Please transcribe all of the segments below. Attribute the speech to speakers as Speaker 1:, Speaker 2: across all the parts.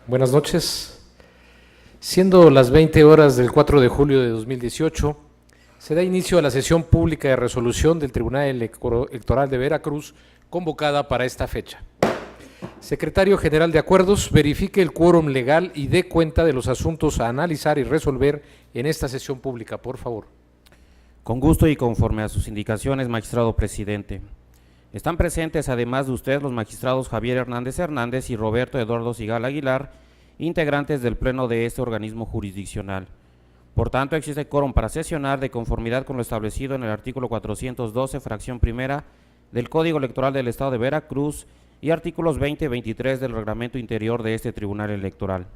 Speaker 1: Buenas noches. Siendo las 20 horas del 4 de julio de 2018, se da inicio a la sesión pública de resolución del Tribunal Electoral de Veracruz convocada para esta fecha. Secretario General de Acuerdos, verifique el quórum legal y dé cuenta de los asuntos a analizar y resolver en esta sesión pública, por favor.
Speaker 2: Con gusto y conforme a sus indicaciones, magistrado presidente. Están presentes, además de usted, los magistrados Javier Hernández Hernández y Roberto Eduardo Sigal Aguilar, integrantes del Pleno de este organismo jurisdiccional. Por tanto, existe quórum para sesionar de conformidad con lo establecido en el artículo 412, fracción primera del Código Electoral del Estado de Veracruz y artículos 20 y 23 del Reglamento Interior de este Tribunal Electoral.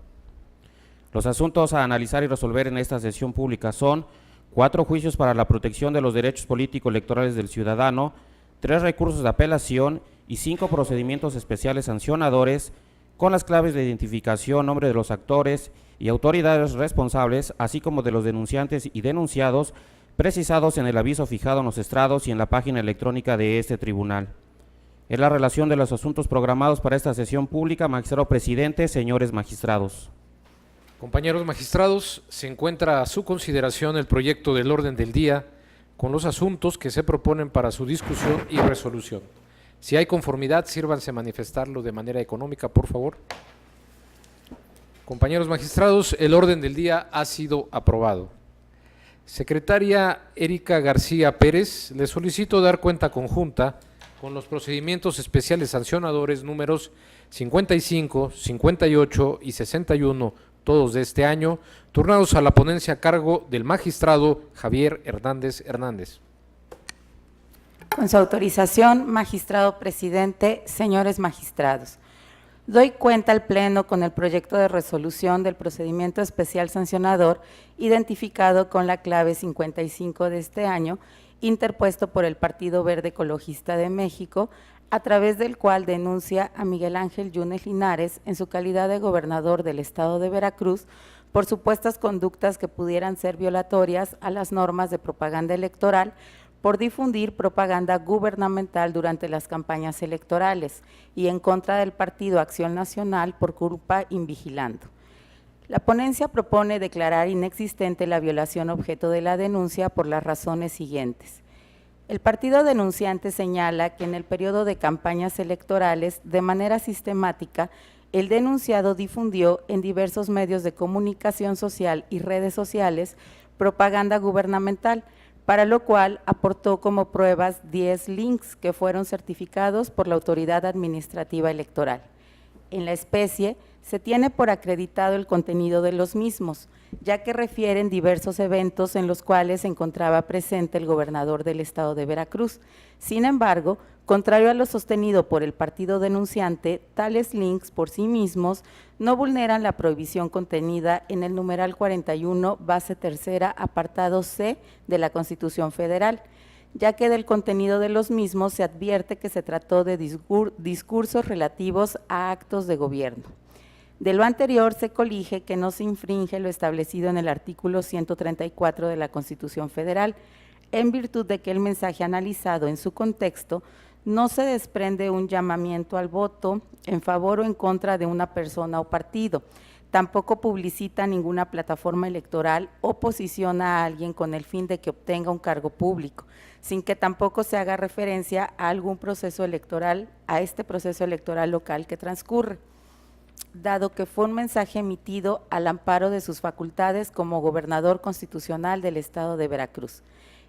Speaker 2: Los asuntos a analizar y resolver en esta sesión pública son 4 juicios para la protección de los derechos político-electorales del ciudadano, 3 recursos de apelación y 5 procedimientos especiales sancionadores con las claves de identificación, nombre de los actores y autoridades responsables, así como de los denunciantes y denunciados, precisados en el aviso fijado en los estrados y en la página electrónica de este tribunal. Es la relación de los asuntos programados para esta sesión pública, magistrado presidente, señores magistrados.
Speaker 1: Compañeros magistrados, se encuentra a su consideración el proyecto del orden del día con los asuntos que se proponen para su discusión y resolución. Si hay conformidad, sírvanse manifestarlo de manera económica, por favor. Compañeros magistrados, el orden del día ha sido aprobado. Secretaria Erika García Pérez, le solicito dar cuenta conjunta con los procedimientos especiales sancionadores números 55, 58 y 61, todos de este año, turnados a la ponencia a cargo del magistrado Javier Hernández Hernández.
Speaker 3: Con su autorización, magistrado presidente, señores magistrados, doy cuenta al Pleno con el proyecto de resolución del procedimiento especial sancionador identificado con la clave 55 de este año, interpuesto por el Partido Verde Ecologista de México, a través del cual denuncia a Miguel Ángel Yunes Linares en su calidad de gobernador del estado de Veracruz por supuestas conductas que pudieran ser violatorias a las normas de propaganda electoral por difundir propaganda gubernamental durante las campañas electorales y en contra del Partido Acción Nacional por culpa invigilando. La ponencia propone declarar inexistente la violación objeto de la denuncia por las razones siguientes. El partido denunciante señala que en el periodo de campañas electorales, de manera sistemática, el denunciado difundió en diversos medios de comunicación social y redes sociales propaganda gubernamental, para lo cual aportó como pruebas 10 links que fueron certificados por la Autoridad Administrativa Electoral. En la especie, se tiene por acreditado el contenido de los mismos, ya que refieren diversos eventos en los cuales se encontraba presente el gobernador del estado de Veracruz. Sin embargo, contrario a lo sostenido por el partido denunciante, tales links por sí mismos no vulneran la prohibición contenida en el numeral 41, base tercera, apartado C de la Constitución Federal, ya que del contenido de los mismos se advierte que se trató de discursos relativos a actos de gobierno. De lo anterior se colige que no se infringe lo establecido en el artículo 134 de la Constitución Federal, en virtud de que el mensaje analizado en su contexto no se desprende un llamamiento al voto en favor o en contra de una persona o partido, tampoco publicita ninguna plataforma electoral o posiciona a alguien con el fin de que obtenga un cargo público, sin que tampoco se haga referencia a algún proceso electoral, a este proceso electoral local que transcurre, dado que fue un mensaje emitido al amparo de sus facultades como gobernador constitucional del estado de Veracruz.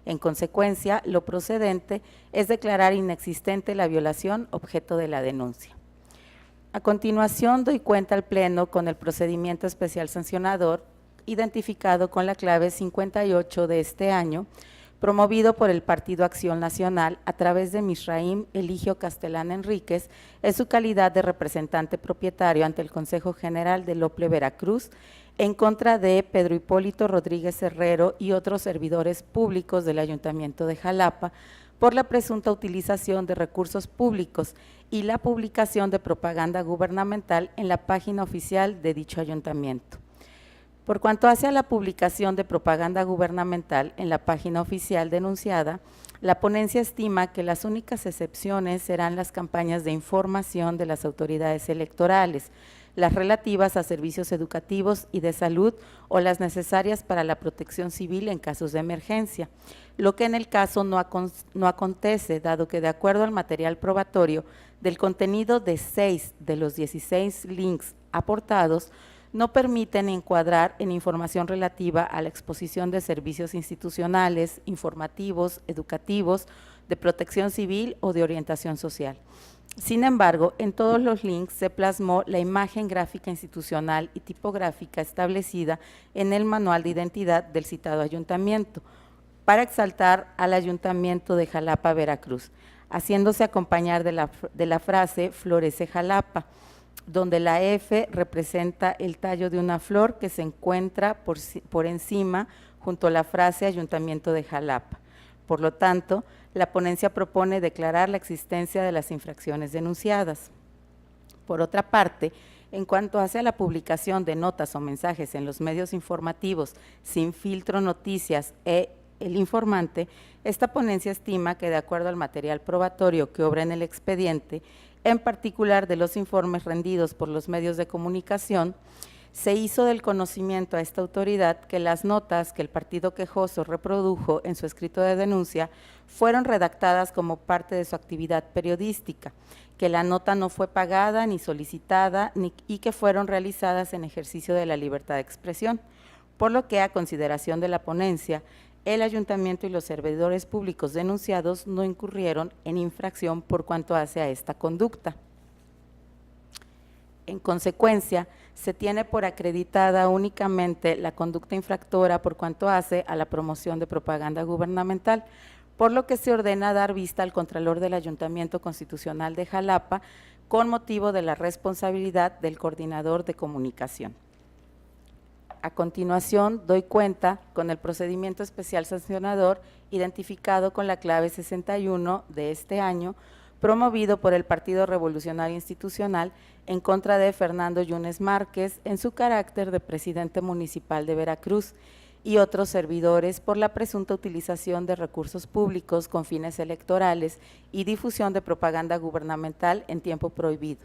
Speaker 3: En consecuencia, lo procedente es declarar inexistente la violación objeto de la denuncia. A continuación, doy cuenta al Pleno con el procedimiento especial sancionador, identificado con la clave 58 de este año, promovido por el Partido Acción Nacional a través de Misraim Eligio Castelán Enríquez, en su calidad de representante propietario ante el Consejo General del OPLE Veracruz, en contra de Pedro Hipólito Rodríguez Herrero y otros servidores públicos del Ayuntamiento de Jalapa, por la presunta utilización de recursos públicos y la publicación de propaganda gubernamental en la página oficial de dicho ayuntamiento. Por cuanto hace a la publicación de propaganda gubernamental en la página oficial denunciada, la ponencia estima que las únicas excepciones serán las campañas de información de las autoridades electorales, las relativas a servicios educativos y de salud o las necesarias para la protección civil en casos de emergencia, lo que en el caso no acontece, dado que de acuerdo al material probatorio, del contenido de 6 de los 16 links aportados, no permiten encuadrar en información relativa a la exposición de servicios institucionales, informativos, educativos, de protección civil o de orientación social. Sin embargo, en todos los links se plasmó la imagen gráfica institucional y tipográfica establecida en el manual de identidad del citado ayuntamiento, para exaltar al Ayuntamiento de Jalapa, Veracruz, haciéndose acompañar de la frase Florece Jalapa, donde la F representa el tallo de una flor que se encuentra por encima junto a la frase Ayuntamiento de Jalapa. Por lo tanto, la ponencia propone declarar la existencia de las infracciones denunciadas. Por otra parte, en cuanto hace a la publicación de notas o mensajes en los medios informativos sin filtro noticias el informante, esta ponencia estima que de acuerdo al material probatorio que obra en el expediente, en particular de los informes rendidos por los medios de comunicación, se hizo del conocimiento a esta autoridad que las notas que el partido quejoso reprodujo en su escrito de denuncia fueron redactadas como parte de su actividad periodística, que la nota no fue pagada ni solicitada y que fueron realizadas en ejercicio de la libertad de expresión, por lo que a consideración de la ponencia, el ayuntamiento y los servidores públicos denunciados no incurrieron en infracción por cuanto hace a esta conducta. En consecuencia, se tiene por acreditada únicamente la conducta infractora por cuanto hace a la promoción de propaganda gubernamental, por lo que se ordena dar vista al Contralor del Ayuntamiento Constitucional de Jalapa con motivo de la responsabilidad del Coordinador de Comunicación. A continuación, doy cuenta con el procedimiento especial sancionador identificado con la clave 61 de este año, promovido por el Partido Revolucionario Institucional en contra de Fernando Yunes Márquez en su carácter de presidente municipal de Veracruz y otros servidores por la presunta utilización de recursos públicos con fines electorales y difusión de propaganda gubernamental en tiempo prohibido,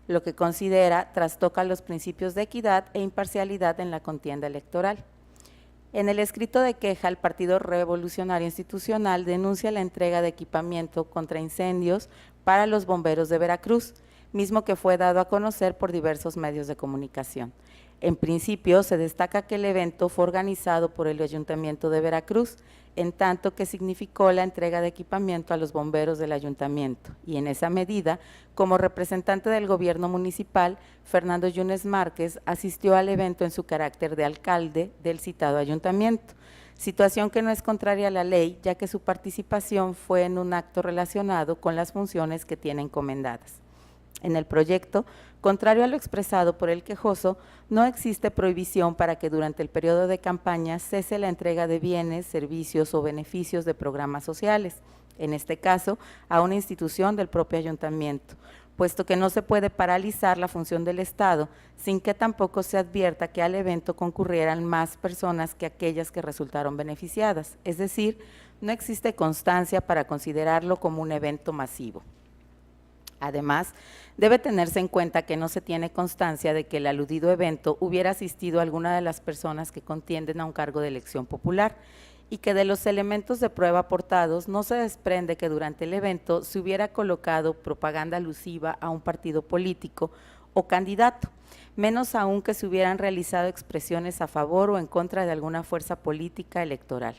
Speaker 3: lo que considera trastoca los principios de equidad e imparcialidad en la contienda electoral. En el escrito de queja, el Partido Revolucionario Institucional denuncia la entrega de equipamiento contra incendios para los bomberos de Veracruz, mismo que fue dado a conocer por diversos medios de comunicación. En principio, se destaca que el evento fue organizado por el Ayuntamiento de Veracruz, en tanto que significó la entrega de equipamiento a los bomberos del ayuntamiento, y en esa medida, como representante del gobierno municipal, Fernando Yunes Márquez asistió al evento en su carácter de alcalde del citado ayuntamiento, situación que no es contraria a la ley, ya que su participación fue en un acto relacionado con las funciones que tiene encomendadas. En el proyecto, contrario a lo expresado por el quejoso, no existe prohibición para que durante el periodo de campaña cese la entrega de bienes, servicios o beneficios de programas sociales, en este caso, a una institución del propio ayuntamiento, puesto que no se puede paralizar la función del Estado sin que tampoco se advierta que al evento concurrieran más personas que aquellas que resultaron beneficiadas, es decir, no existe constancia para considerarlo como un evento masivo. Además, debe tenerse en cuenta que no se tiene constancia de que el aludido evento hubiera asistido a alguna de las personas que contienden a un cargo de elección popular y que de los elementos de prueba aportados no se desprende que durante el evento se hubiera colocado propaganda alusiva a un partido político o candidato, menos aún que se hubieran realizado expresiones a favor o en contra de alguna fuerza política electoral.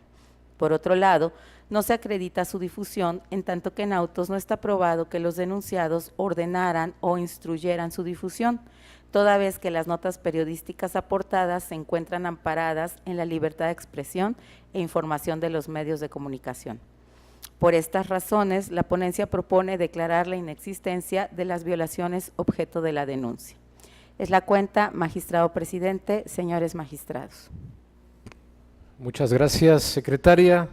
Speaker 3: Por otro lado, no se acredita su difusión, en tanto que en autos no está probado que los denunciados ordenaran o instruyeran su difusión, toda vez que las notas periodísticas aportadas se encuentran amparadas en la libertad de expresión e información de los medios de comunicación. Por estas razones, la ponencia propone declarar la inexistencia de las violaciones objeto de la denuncia. Es la cuenta, magistrado presidente, señores magistrados.
Speaker 1: Muchas gracias, secretaria.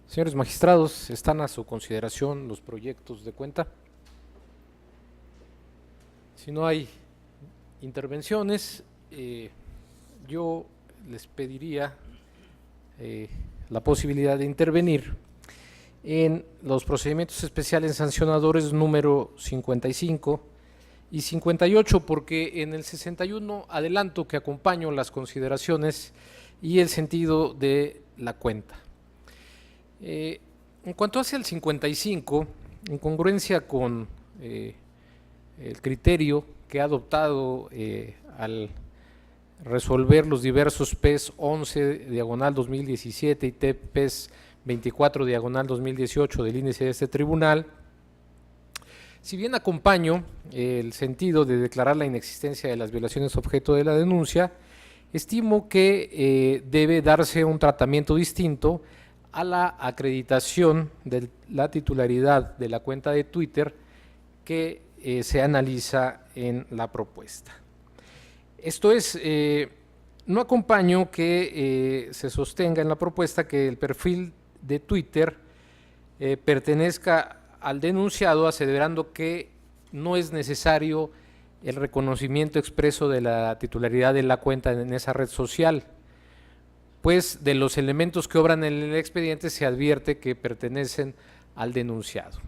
Speaker 1: Señores magistrados, ¿están a su consideración los proyectos de cuenta? Si no hay intervenciones, yo les pediría la posibilidad de intervenir en los procedimientos especiales sancionadores número 55 y 58 porque en el 61 adelanto que acompaño las consideraciones y el sentido de la cuenta. En cuanto hacia el 55, en congruencia con el criterio que ha adoptado al resolver los diversos PES 11/2017 y PES 24/2018 del índice de este tribunal, si bien acompaño el sentido de declarar la inexistencia de las violaciones objeto de la denuncia, estimo que debe darse un tratamiento distinto a la acreditación de la titularidad de la cuenta de Twitter que se analiza en la propuesta. Esto es, no acompaño que se sostenga en la propuesta que el perfil de Twitter pertenezca al denunciado, aseverando que no es necesario el reconocimiento expreso de la titularidad de la cuenta en esa red social, pues de los elementos que obran en el expediente se advierte que pertenecen al denunciado.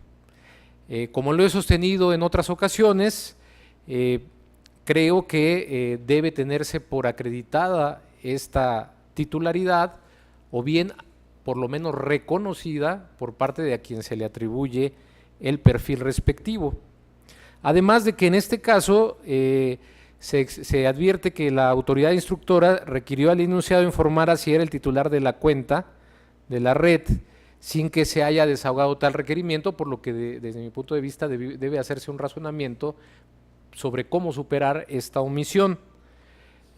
Speaker 1: Como lo he sostenido en otras ocasiones, creo que debe tenerse por acreditada esta titularidad o bien por lo menos reconocida por parte de a quien se le atribuye el perfil respectivo. Además de que en este caso se advierte que la autoridad instructora requirió al enunciado informar si era el titular de la cuenta de la red sin que se haya desahogado tal requerimiento, por lo que desde mi punto de vista debe hacerse un razonamiento sobre cómo superar esta omisión.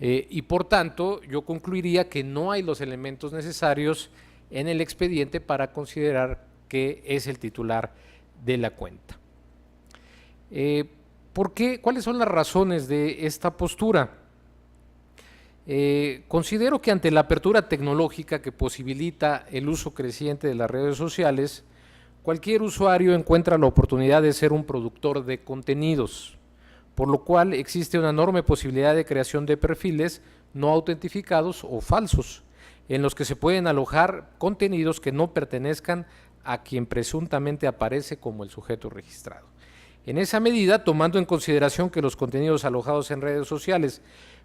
Speaker 1: Y por tanto, yo concluiría que no hay los elementos necesarios en el expediente para considerar que es el titular de la cuenta. ¿Por qué? ¿Cuáles son las razones de esta postura? Considero que ante la apertura tecnológica que posibilita el uso creciente de las redes sociales, cualquier usuario encuentra la oportunidad de ser un productor de contenidos, por lo cual existe una enorme posibilidad de creación de perfiles no autentificados o falsos, en los que se pueden alojar contenidos que no pertenezcan a quien presuntamente aparece como el sujeto registrado. En esa medida, tomando en consideración que los contenidos alojados en redes sociales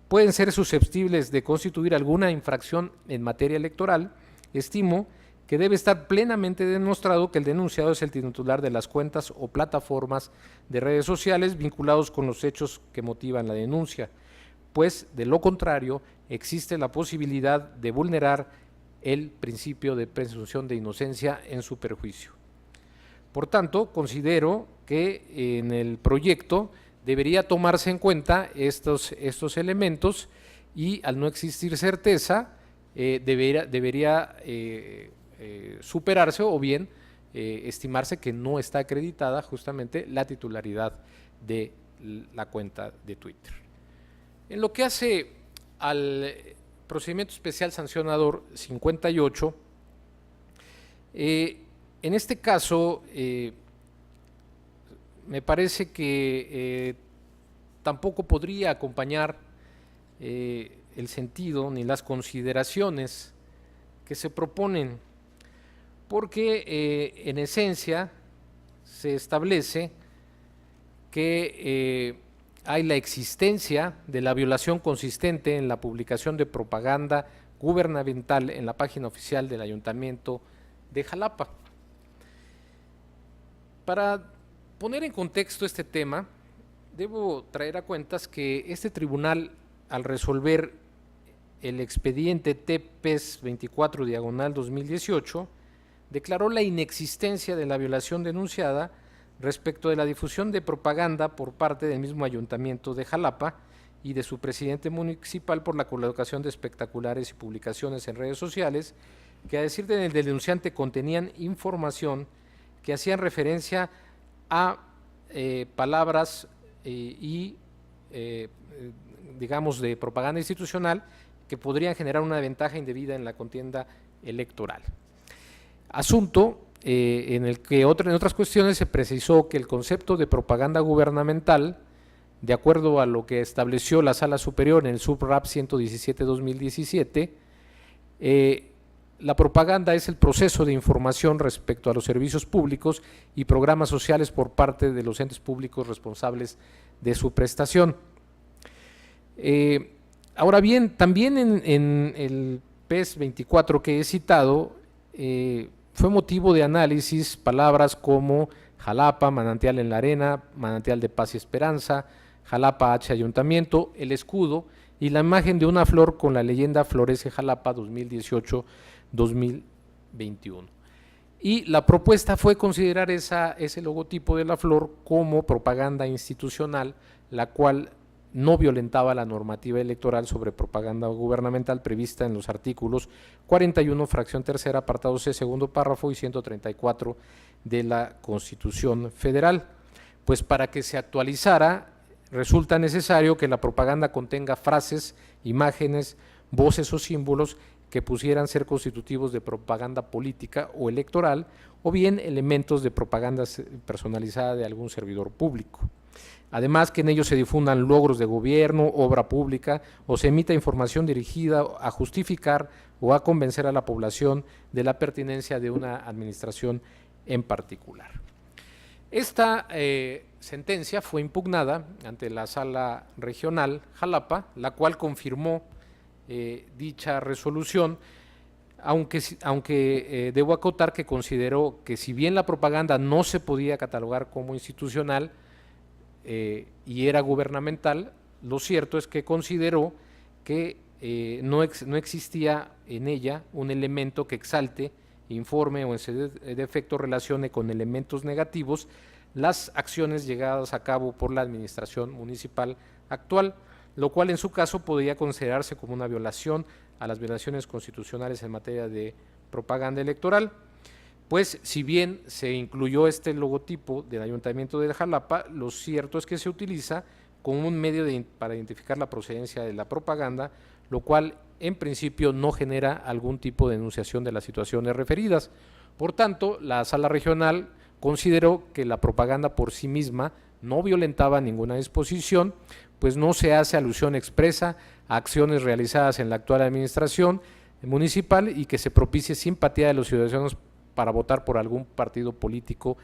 Speaker 1: pueden ser susceptibles de constituir alguna infracción en materia electoral, estimo que debe estar plenamente demostrado que el denunciado es el titular de las cuentas o plataformas de redes sociales vinculados con los hechos que motivan la denuncia, pues de lo contrario existe la posibilidad de vulnerar el principio de presunción de inocencia en su perjuicio. Por tanto, considero que en el proyecto debería tomarse en cuenta estos elementos y al no existir certeza debería superarse o bien estimarse que no está acreditada justamente la titularidad de la cuenta de Twitter. En lo que hace al procedimiento especial sancionador 58, en este caso me parece que tampoco podría acompañar el sentido ni las consideraciones que se proponen, porque en esencia se establece que hay la existencia de la violación consistente en la publicación de propaganda gubernamental en la página oficial del Ayuntamiento de Jalapa. Para poner en contexto este tema, debo traer a cuentas que este tribunal, al resolver el expediente TPES 24/2018, declaró la inexistencia de la violación denunciada respecto de la difusión de propaganda por parte del mismo Ayuntamiento de Jalapa y de su presidente municipal por la colocación de espectaculares y publicaciones en redes sociales que, a decir del denunciante, contenían información que hacían referencia a palabras digamos, de propaganda institucional que podrían generar una ventaja indebida en la contienda electoral. Asunto en el que en otras cuestiones se precisó que el concepto de propaganda gubernamental, de acuerdo a lo que estableció la Sala Superior en el SUP-RAP 117/2017, la propaganda es el proceso de información respecto a los servicios públicos y programas sociales por parte de los entes públicos responsables de su prestación. Ahora bien, también en el PES 24 que he citado, fue motivo de análisis palabras como Jalapa, manantial en la arena, manantial de paz y esperanza, Jalapa H Ayuntamiento, el escudo y la imagen de una flor con la leyenda Florece Jalapa 2018-2021. Y la propuesta fue considerar ese logotipo de la flor como propaganda institucional, la cual no violentaba la normativa electoral sobre propaganda gubernamental prevista en los artículos 41, fracción tercera, apartado C, segundo párrafo y 134 de la Constitución Federal. Pues para que se actualizara, resulta necesario que la propaganda contenga frases, imágenes, voces o símbolos que pusieran ser constitutivos de propaganda política o electoral, o bien elementos de propaganda personalizada de algún servidor público. Además, que en ellos se difundan logros de gobierno, obra pública, o se emita información dirigida a justificar o a convencer a la población de la pertinencia de una administración en particular. Esta sentencia fue impugnada ante la Sala Regional Jalapa, la cual confirmó dicha resolución, aunque debo acotar que consideró que si bien la propaganda no se podía catalogar como institucional y era gubernamental, lo cierto es que consideró que no existía en ella un elemento que exalte, informe o en su defecto relacione con elementos negativos las acciones llevadas a cabo por la administración municipal actual, lo cual en su caso podría considerarse como una violación a las violaciones constitucionales en materia de propaganda electoral, pues si bien se incluyó este logotipo del Ayuntamiento de Jalapa, lo cierto es que se utiliza como un medio para identificar la procedencia de la propaganda, lo cual en principio no genera algún tipo de denunciación de las situaciones referidas. Por tanto, la Sala Regional consideró que la propaganda por sí misma no violentaba ninguna disposición, pues no se hace alusión expresa a acciones realizadas en la actual administración municipal y que se propicie simpatía de los ciudadanos para votar por algún partido político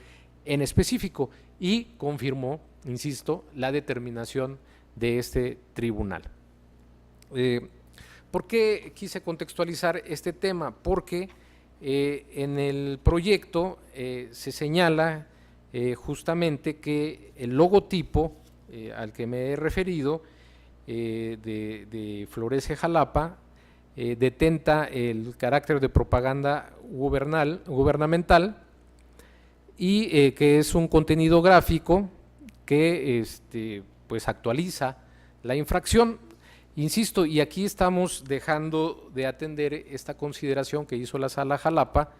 Speaker 1: en específico, y confirmó, insisto, la determinación de este tribunal. ¿Por qué quise contextualizar este tema? Porque en el proyecto se señala justamente que el logotipo al que me he referido de Florece Jalapa detenta el carácter de propaganda gubernamental y que es un contenido gráfico que pues actualiza la infracción. Insisto, y aquí estamos dejando de atender esta consideración que hizo la Sala Jalapa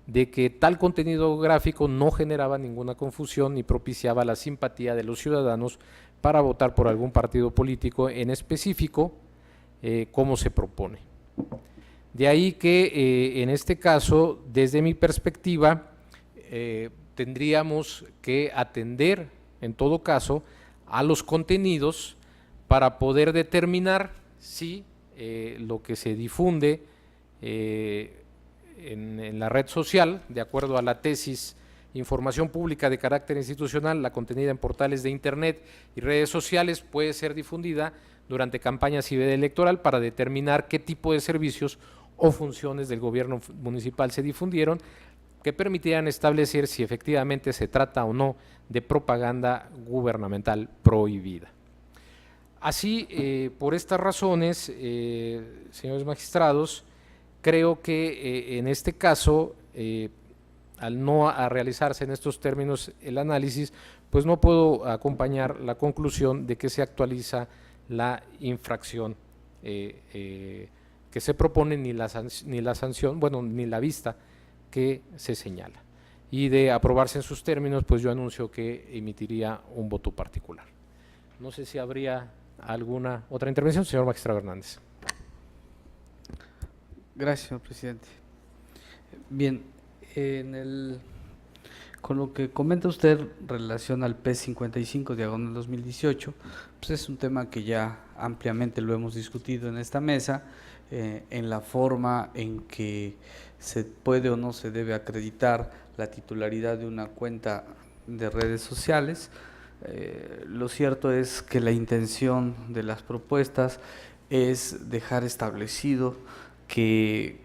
Speaker 1: de que tal contenido gráfico no generaba ninguna confusión ni propiciaba la simpatía de los ciudadanos para votar por algún partido político en específico, como se propone. De ahí que en este caso, desde mi perspectiva, tendríamos que atender en todo caso a los contenidos para poder determinar si lo que se difunde en la red social, de acuerdo a la tesis Información Pública de Carácter Institucional, la contenida en portales de Internet y redes sociales, puede ser difundida durante campañas y veda electoral para determinar qué tipo de servicios o funciones del gobierno municipal se difundieron, que permitirán establecer si efectivamente se trata o no de propaganda gubernamental prohibida. Así, por estas razones, señores magistrados, creo que en este caso, al no realizarse en estos términos el análisis, pues no puedo acompañar la conclusión de que se actualiza la infracción que se propone ni la sanción, bueno, ni la vista que se señala. Y de aprobarse en sus términos, pues yo anuncio que emitiría un voto particular. No sé si habría alguna otra intervención, señor magistrado Hernández.
Speaker 4: Gracias, señor presidente. Bien, con lo que comenta usted en relación al PES 55 diagonal 2018, pues es un tema que ya ampliamente lo hemos discutido en esta mesa, en la forma en que se puede o no se debe acreditar la titularidad de una cuenta de redes sociales. Lo cierto es que la intención de las propuestas es dejar establecido que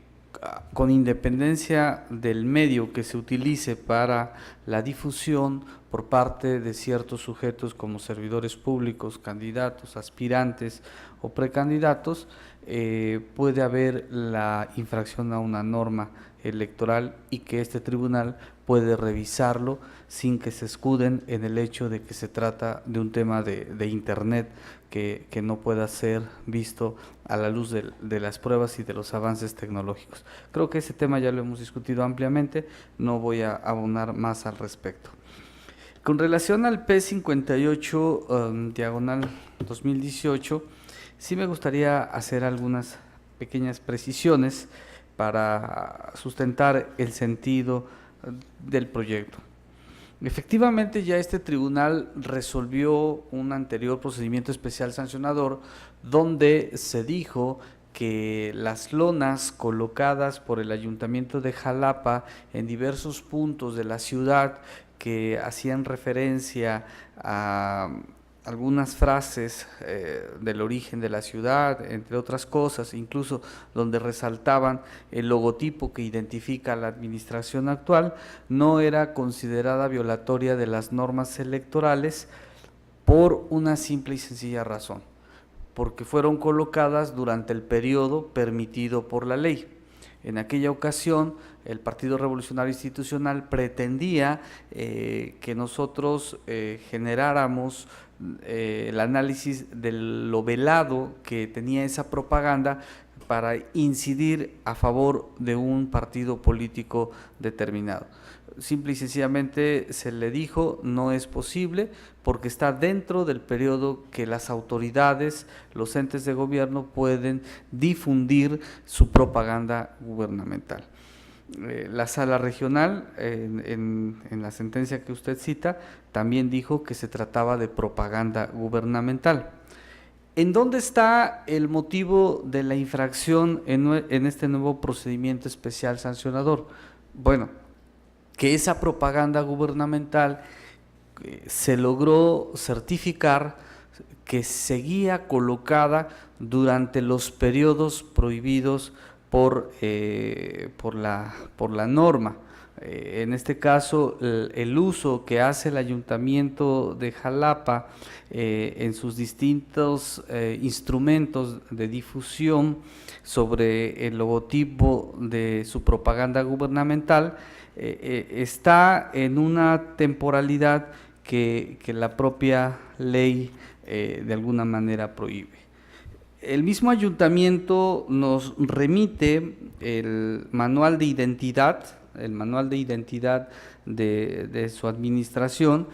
Speaker 4: con independencia del medio que se utilice para la difusión por parte de ciertos sujetos como servidores públicos, candidatos, aspirantes o precandidatos, puede haber la infracción a una norma electoral y que este tribunal puede revisarlo sin que se escuden en el hecho de que se trata de un tema de Internet que no pueda ser visto a la luz de las pruebas y de los avances tecnológicos. Creo que ese tema ya lo hemos discutido ampliamente, no voy a abonar más al respecto. Con relación al P58 diagonal 2018, sí me gustaría hacer algunas pequeñas precisiones para sustentar el sentido del proyecto. Efectivamente, ya este tribunal resolvió un anterior procedimiento especial sancionador donde se dijo que las lonas colocadas por el Ayuntamiento de Jalapa en diversos puntos de la ciudad que hacían referencia a algunas frases del origen de la ciudad, entre otras cosas, incluso donde resaltaban el logotipo que identifica a la administración actual, no era considerada violatoria de las normas electorales por una simple y sencilla razón, porque fueron colocadas durante el periodo permitido por la ley. En aquella ocasión, el Partido Revolucionario Institucional pretendía que nosotros generáramos el análisis de lo velado que tenía esa propaganda para incidir a favor de un partido político determinado. Simple y sencillamente se le dijo no es posible porque está dentro del periodo que las autoridades, los entes de gobierno pueden difundir su propaganda gubernamental. La sala regional, en la sentencia que usted cita, también dijo que se trataba de propaganda gubernamental. ¿En dónde está el motivo de la infracción en este nuevo procedimiento especial sancionador? Bueno, que esa propaganda gubernamental se logró certificar que seguía colocada durante los periodos prohibidos por la norma. En este caso, el uso que hace el Ayuntamiento de Jalapa en sus distintos instrumentos de difusión sobre el logotipo de su propaganda gubernamental está en una temporalidad que la propia ley de alguna manera prohíbe. El mismo ayuntamiento nos remite el manual de identidad, de su administración,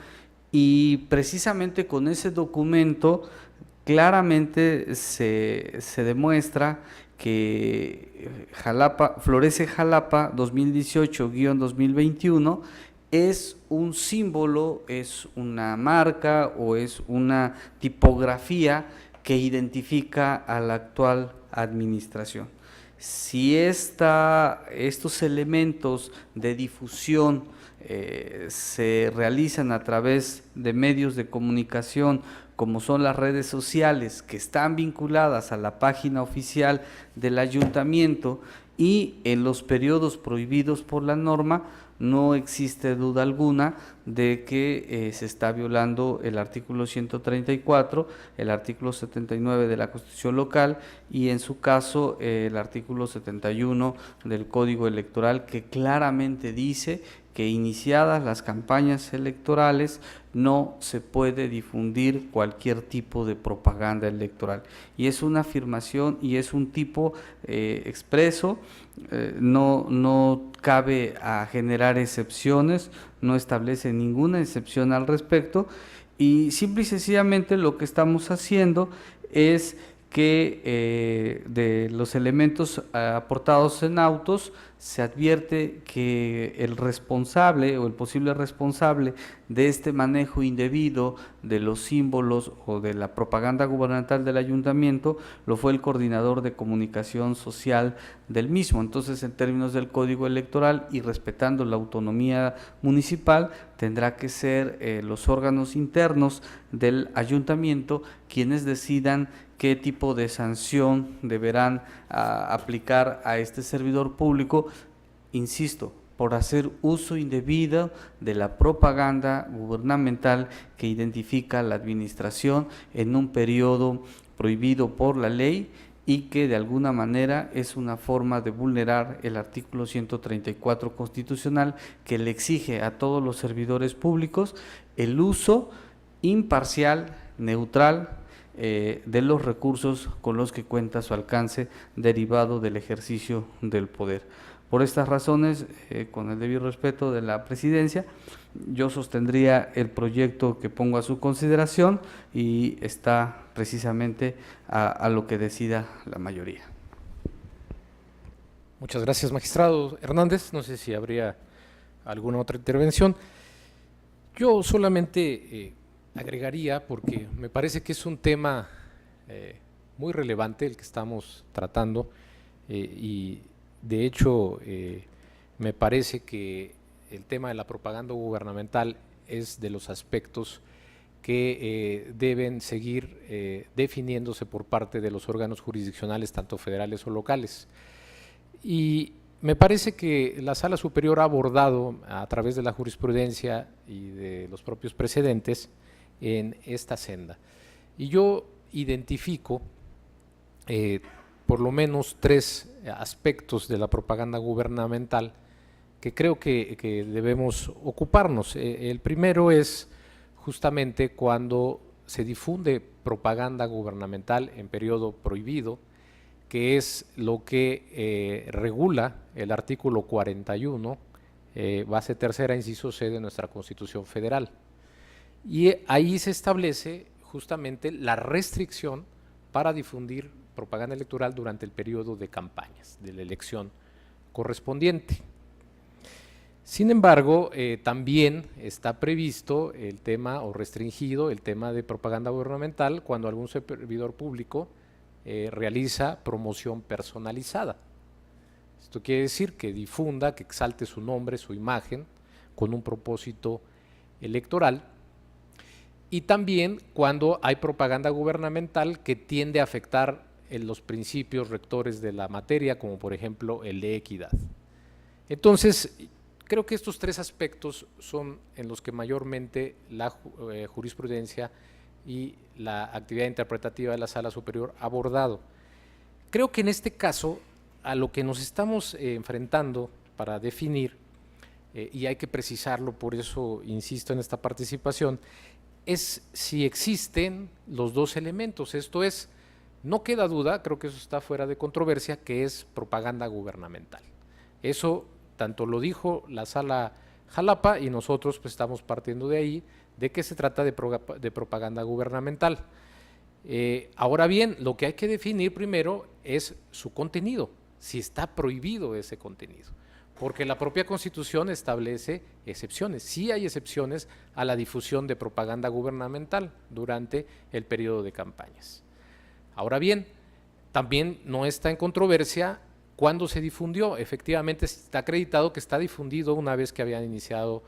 Speaker 4: y precisamente con ese documento claramente se demuestra que Florece Jalapa 2018-2021 es un símbolo, es una marca o es una tipografía que identifica a la actual administración. Si estos elementos de difusión se realizan a través de medios de comunicación como son las redes sociales que están vinculadas a la página oficial del ayuntamiento y en los periodos prohibidos por la norma, no existe duda alguna de que se está violando el artículo 134, el artículo 79 de la Constitución local y en su caso el artículo 71 del Código Electoral, que claramente dice que iniciadas las campañas electorales no se puede difundir cualquier tipo de propaganda electoral. Y es una afirmación y es un tipo expreso, no cabe a generar excepciones, no establece ninguna excepción al respecto y simple y sencillamente lo que estamos haciendo es que de los elementos aportados en autos se advierte que el responsable o el posible responsable de este manejo indebido de los símbolos o de la propaganda gubernamental del ayuntamiento lo fue el coordinador de comunicación social del mismo. Entonces, en términos del Código Electoral y respetando la autonomía municipal, tendrá que ser los órganos internos del ayuntamiento quienes decidan qué tipo de sanción deberán aplicar a este servidor público, insisto, por hacer uso indebido de la propaganda gubernamental que identifica la administración en un periodo prohibido por la ley y que de alguna manera es una forma de vulnerar el artículo 134 constitucional que le exige a todos los servidores públicos el uso imparcial, neutral, de los recursos con los que cuenta a su alcance derivado del ejercicio del poder. Por estas razones, con el debido respeto de la presidencia, yo sostendría el proyecto que pongo a su consideración y está precisamente a lo que decida la mayoría.
Speaker 1: Muchas gracias, magistrado Hernández. No sé si habría alguna otra intervención. Yo solamente agregaría, porque me parece que es un tema muy relevante el que estamos tratando y de hecho me parece que el tema de la propaganda gubernamental es de los aspectos que deben seguir definiéndose por parte de los órganos jurisdiccionales, tanto federales o locales. Y me parece que la Sala Superior ha abordado a través de la jurisprudencia y de los propios precedentes en esta senda. Y yo identifico por lo menos tres aspectos de la propaganda gubernamental que creo que debemos ocuparnos. El primero es justamente cuando se difunde propaganda gubernamental en periodo prohibido, que es lo que regula el artículo 41, base tercera, inciso C de nuestra Constitución Federal. Y ahí se establece justamente la restricción para difundir propaganda electoral durante el periodo de campañas, de la elección correspondiente. Sin embargo, también está previsto el tema o restringido el tema de propaganda gubernamental cuando algún servidor público realiza promoción personalizada. Esto quiere decir que difunda, que exalte su nombre, su imagen, con un propósito electoral. Y también cuando hay propaganda gubernamental que tiende a afectar los principios rectores de la materia, como por ejemplo el de equidad. Entonces, creo que estos tres aspectos son en los que mayormente la jurisprudencia y la actividad interpretativa de la Sala Superior ha abordado. Creo que en este caso, a lo que nos estamos enfrentando para definir, y hay que precisarlo, por eso insisto en esta participación, es si existen los dos elementos, esto es, no queda duda, creo que eso está fuera de controversia, que es propaganda gubernamental. Eso tanto lo dijo la Sala Jalapa y nosotros pues estamos partiendo de ahí, de que se trata de propaganda gubernamental. Ahora bien, lo que hay que definir primero es su contenido, si está prohibido ese contenido, porque la propia Constitución establece excepciones, sí hay excepciones a la difusión de propaganda gubernamental durante el periodo de campañas. Ahora bien, también no está en controversia cuándo se difundió, efectivamente está acreditado que está difundido una vez que habían iniciado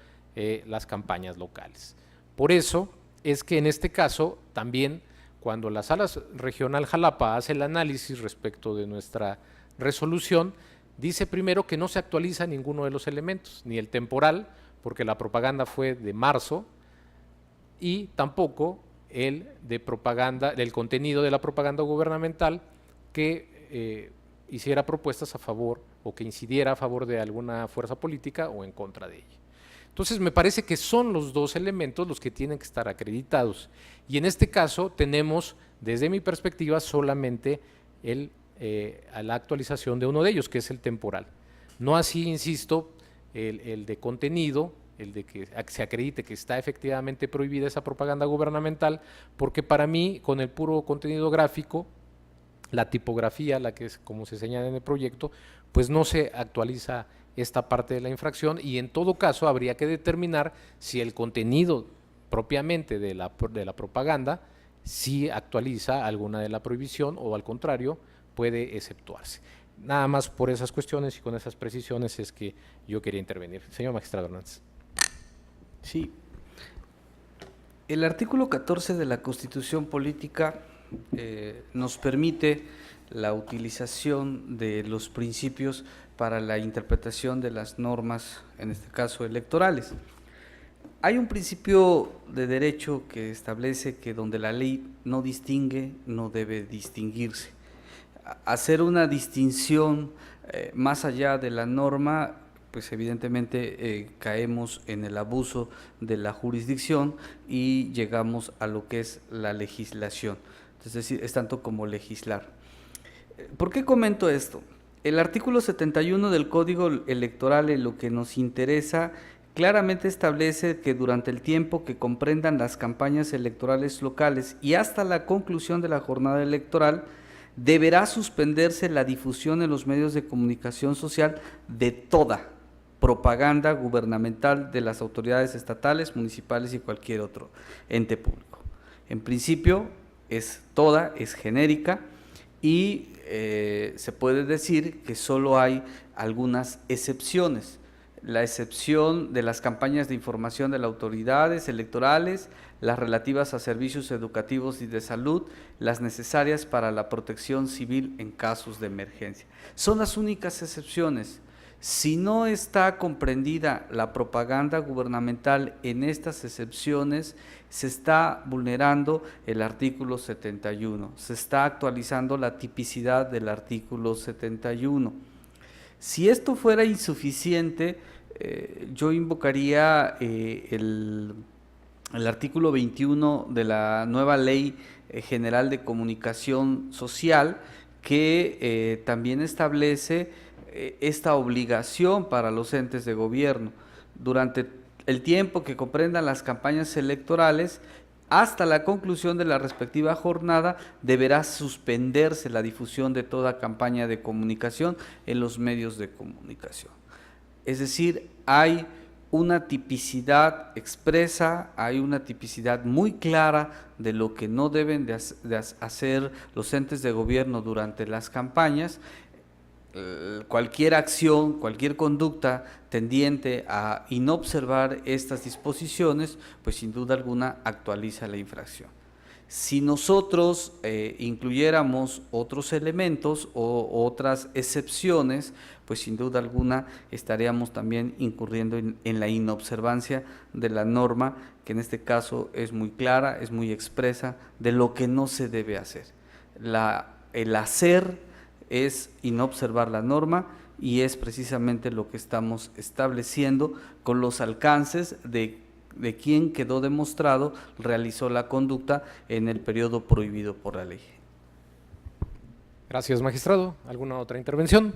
Speaker 1: las campañas locales. Por eso es que en este caso también cuando la Sala Regional Jalapa hace el análisis respecto de nuestra resolución, dice primero que no se actualiza ninguno de los elementos, ni el temporal, porque la propaganda fue de marzo, y tampoco el de propaganda, del contenido de la propaganda gubernamental que hiciera propuestas a favor o que incidiera a favor de alguna fuerza política o en contra de ella. Entonces me parece que son los dos elementos los que tienen que estar acreditados y en este caso tenemos desde mi perspectiva solamente la actualización de uno de ellos, que es el temporal. No así, insisto, el de contenido, el de que se acredite que está efectivamente prohibida esa propaganda gubernamental, porque para mí con el puro contenido gráfico la tipografía, la que es como se señala en el proyecto, pues no se actualiza esta parte de la infracción y en todo caso habría que determinar si el contenido propiamente de la propaganda sí actualiza alguna de la prohibición o al contrario puede exceptuarse. Nada más por esas cuestiones y con esas precisiones es que yo quería intervenir. Señor magistrado Hernández.
Speaker 4: Sí. El artículo 14 de la Constitución Política nos permite la utilización de los principios para la interpretación de las normas, en este caso electorales. Hay un principio de derecho que establece que donde la ley no distingue, no debe distinguirse. Hacer una distinción más allá de la norma, pues evidentemente caemos en el abuso de la jurisdicción y llegamos a lo que es la legislación. Es decir, es tanto como legislar. ¿Por qué comento esto? El artículo 71 del Código Electoral, en lo que nos interesa, claramente establece que durante el tiempo que comprendan las campañas electorales locales y hasta la conclusión de la jornada electoral, deberá suspenderse la difusión en los medios de comunicación social de toda propaganda gubernamental de las autoridades estatales, municipales y cualquier otro ente público. En principio, es toda, es genérica y se puede decir que solo hay algunas excepciones. La excepción de las campañas de información de las autoridades electorales, las relativas a servicios educativos y de salud, las necesarias para la protección civil en casos de emergencia. Son las únicas excepciones. Si no está comprendida la propaganda gubernamental en estas excepciones, se está vulnerando el artículo 71, se está actualizando la tipicidad del artículo 71. Si esto fuera insuficiente, yo invocaría el artículo 21 de la nueva Ley General de Comunicación Social, que también establece esta obligación para los entes de gobierno. Durante el tiempo que comprendan las campañas electorales, hasta la conclusión de la respectiva jornada, deberá suspenderse la difusión de toda campaña de comunicación en los medios de comunicación. Es decir, hay una tipicidad expresa, hay una tipicidad muy clara de lo que no deben de hacer los entes de gobierno durante las campañas. Cualquier acción, cualquier conducta tendiente a inobservar estas disposiciones, pues sin duda alguna actualiza la infracción. Si nosotros incluyéramos otros elementos o otras excepciones, pues sin duda alguna estaríamos también incurriendo en la inobservancia de la norma, que en este caso es muy clara, es muy expresa, de lo que no se debe hacer. El hacer es inobservar la norma y es precisamente lo que estamos estableciendo con los alcances de quien quedó demostrado realizó la conducta en el periodo prohibido por la ley.
Speaker 1: Gracias, magistrado. ¿Alguna otra intervención?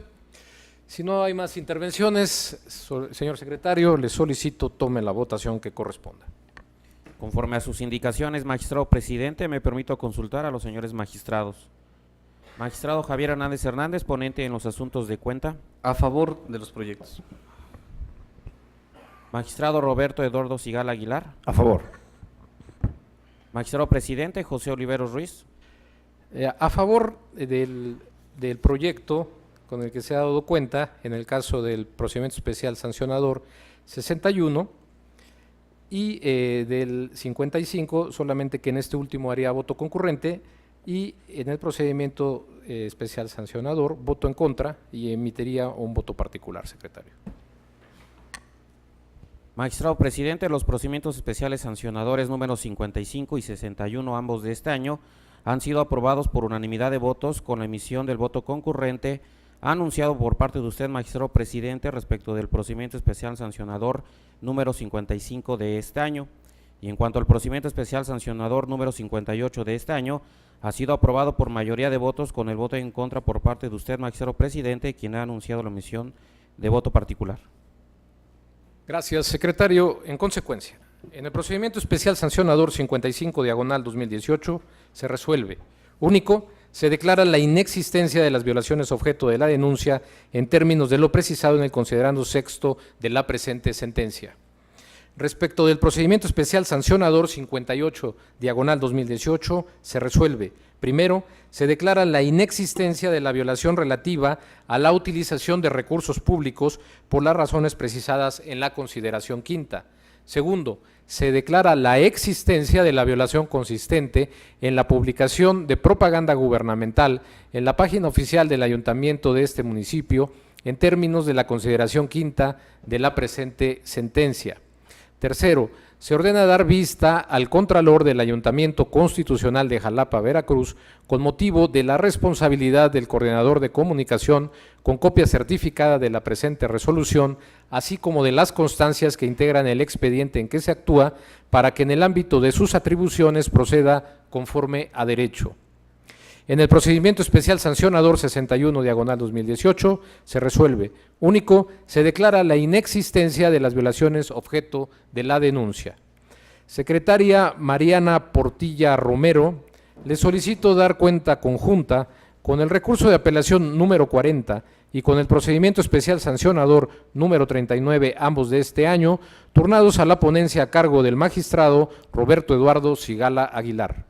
Speaker 1: Si no hay más intervenciones, señor secretario, le solicito tome la votación que corresponda.
Speaker 2: Conforme a sus indicaciones, magistrado presidente, me permito consultar a los señores magistrados. Magistrado Javier Hernández Hernández, ponente en los asuntos de cuenta.
Speaker 4: A favor de los proyectos.
Speaker 2: Magistrado Roberto Eduardo Sigala Aguilar.
Speaker 1: A favor.
Speaker 2: Magistrado presidente José Oliveros Ruiz.
Speaker 1: A favor del proyecto con el que se ha dado cuenta en el caso del procedimiento especial sancionador 61 y del 55, solamente que en este último haría voto concurrente, y en el procedimiento especial sancionador voto en contra y emitiría un voto particular, secretario.
Speaker 2: Magistrado presidente, los procedimientos especiales sancionadores números 55 y 61, ambos de este año, han sido aprobados por unanimidad de votos con la emisión del voto concurrente anunciado por parte de usted, magistrado presidente, respecto del procedimiento especial sancionador número 55 de este año. Y en cuanto al procedimiento especial sancionador número 58 de este año, ha sido aprobado por mayoría de votos con el voto en contra por parte de usted, magistrado presidente, quien ha anunciado la emisión de voto particular.
Speaker 1: Gracias, secretario. En consecuencia, en el procedimiento especial sancionador 55/2018 se resuelve: único, se declara la inexistencia de las violaciones objeto de la denuncia en términos de lo precisado en el considerando sexto de la presente sentencia. Respecto del procedimiento especial sancionador 58/2018, se resuelve: primero, se declara la inexistencia de la violación relativa a la utilización de recursos públicos por las razones precisadas en la consideración quinta. Segundo, se declara la existencia de la violación consistente en la publicación de propaganda gubernamental en la página oficial del ayuntamiento de este municipio en términos de la consideración quinta de la presente sentencia. Tercero, se ordena dar vista al Contralor del Ayuntamiento Constitucional de Jalapa, Veracruz, con motivo de la responsabilidad del Coordinador de Comunicación con copia certificada de la presente resolución, así como de las constancias que integran el expediente en que se actúa, para que en el ámbito de sus atribuciones proceda conforme a derecho. En el procedimiento especial sancionador 61/2018 se resuelve: único, se declara la inexistencia de las violaciones objeto de la denuncia. Secretaria Mariana Portilla Romero, le solicito dar cuenta conjunta con el recurso de apelación número 40 y con el procedimiento especial sancionador número 39, ambos de este año, turnados a la ponencia a cargo del magistrado Roberto Eduardo Sigala Aguilar.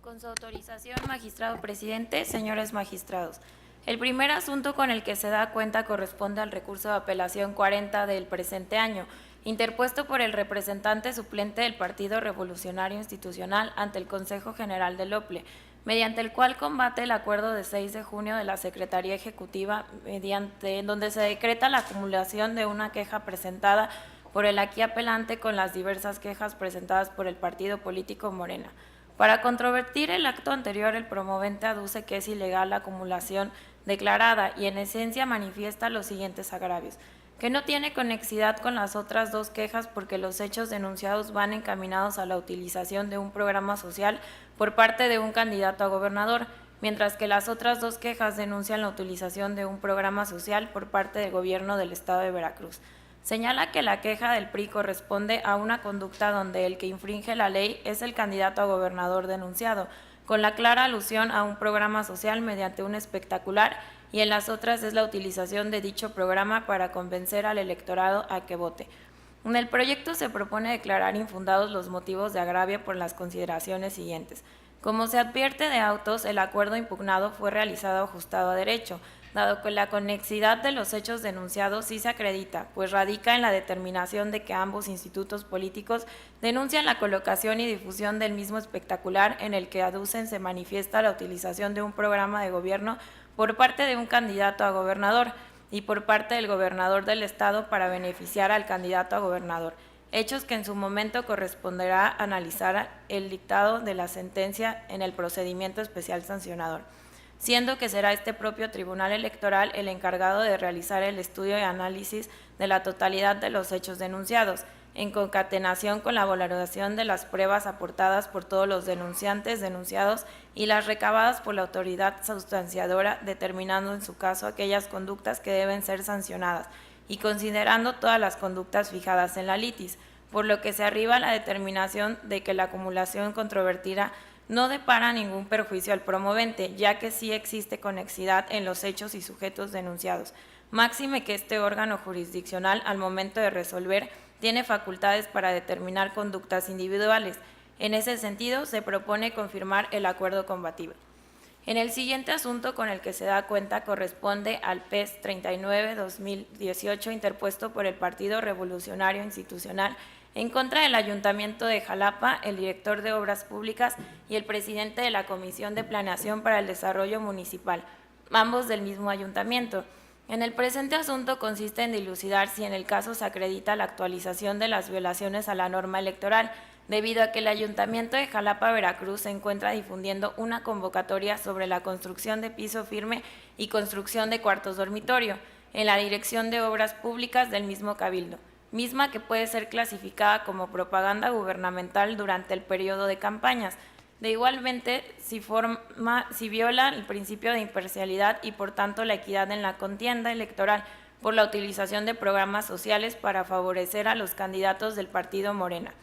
Speaker 5: Con su autorización, magistrado presidente, señores magistrados. El primer asunto con el que se da cuenta corresponde al recurso de apelación 40 del presente año, interpuesto por el representante suplente del Partido Revolucionario Institucional ante el Consejo General del OPLE, mediante el cual combate el acuerdo de 6 de junio de la Secretaría Ejecutiva, en donde se decreta la acumulación de una queja presentada por el aquí apelante con las diversas quejas presentadas por el partido político Morena. Para controvertir el acto anterior, el promovente aduce que es ilegal la acumulación declarada y en esencia manifiesta los siguientes agravios: que no tiene conexidad con las otras dos quejas porque los hechos denunciados van encaminados a la utilización de un programa social por parte de un candidato a gobernador, mientras que las otras dos quejas denuncian la utilización de un programa social por parte del gobierno del estado de Veracruz. Señala que la queja del PRI corresponde a una conducta donde el que infringe la ley es el candidato a gobernador denunciado, con la clara alusión a un programa social mediante un espectacular, y en las otras es la utilización de dicho programa para convencer al electorado a que vote. En el proyecto se propone declarar infundados los motivos de agravio por las consideraciones siguientes. Como se advierte de autos, el acuerdo impugnado fue realizado ajustado a derecho, dado que la conexidad de los hechos denunciados sí se acredita, pues radica en la determinación de que ambos institutos políticos denuncian la colocación y difusión del mismo espectacular en el que aducen se manifiesta la utilización de un programa de gobierno por parte de un candidato a gobernador y por parte del gobernador del estado para beneficiar al candidato a gobernador, hechos que en su momento corresponderá analizar el dictado de la sentencia en el procedimiento especial sancionador, siendo que será este propio Tribunal Electoral el encargado de realizar el estudio y análisis de la totalidad de los hechos denunciados, en concatenación con la valoración de las pruebas aportadas por todos los denunciantes, denunciados y las recabadas por la autoridad sustanciadora, determinando en su caso aquellas conductas que deben ser sancionadas y considerando todas las conductas fijadas en la litis, por lo que se arriba a la determinación de que la acumulación controvertida no depara ningún perjuicio al promovente, ya que sí existe conexidad en los hechos y sujetos denunciados. Máxime que este órgano jurisdiccional, al momento de resolver, tiene facultades para determinar conductas individuales. En ese sentido, se propone confirmar el acuerdo combativo. En el siguiente asunto con el que se da cuenta corresponde al PES 39/2018 interpuesto por el Partido Revolucionario Institucional en contra del Ayuntamiento de Jalapa, el director de Obras Públicas y el presidente de la Comisión de Planeación para el Desarrollo Municipal, ambos del mismo ayuntamiento. En el presente asunto consiste en dilucidar si en el caso se acredita la actualización de las violaciones a la norma electoral, debido a que el Ayuntamiento de Jalapa, Veracruz, se encuentra difundiendo una convocatoria sobre la construcción de piso firme y construcción de cuartos dormitorio en la Dirección de Obras Públicas del mismo Cabildo, misma que puede ser clasificada como propaganda gubernamental durante el periodo de campañas. De igualmente, si viola el principio de imparcialidad y por tanto la equidad en la contienda electoral por la utilización de programas sociales para favorecer a los candidatos del partido Morena.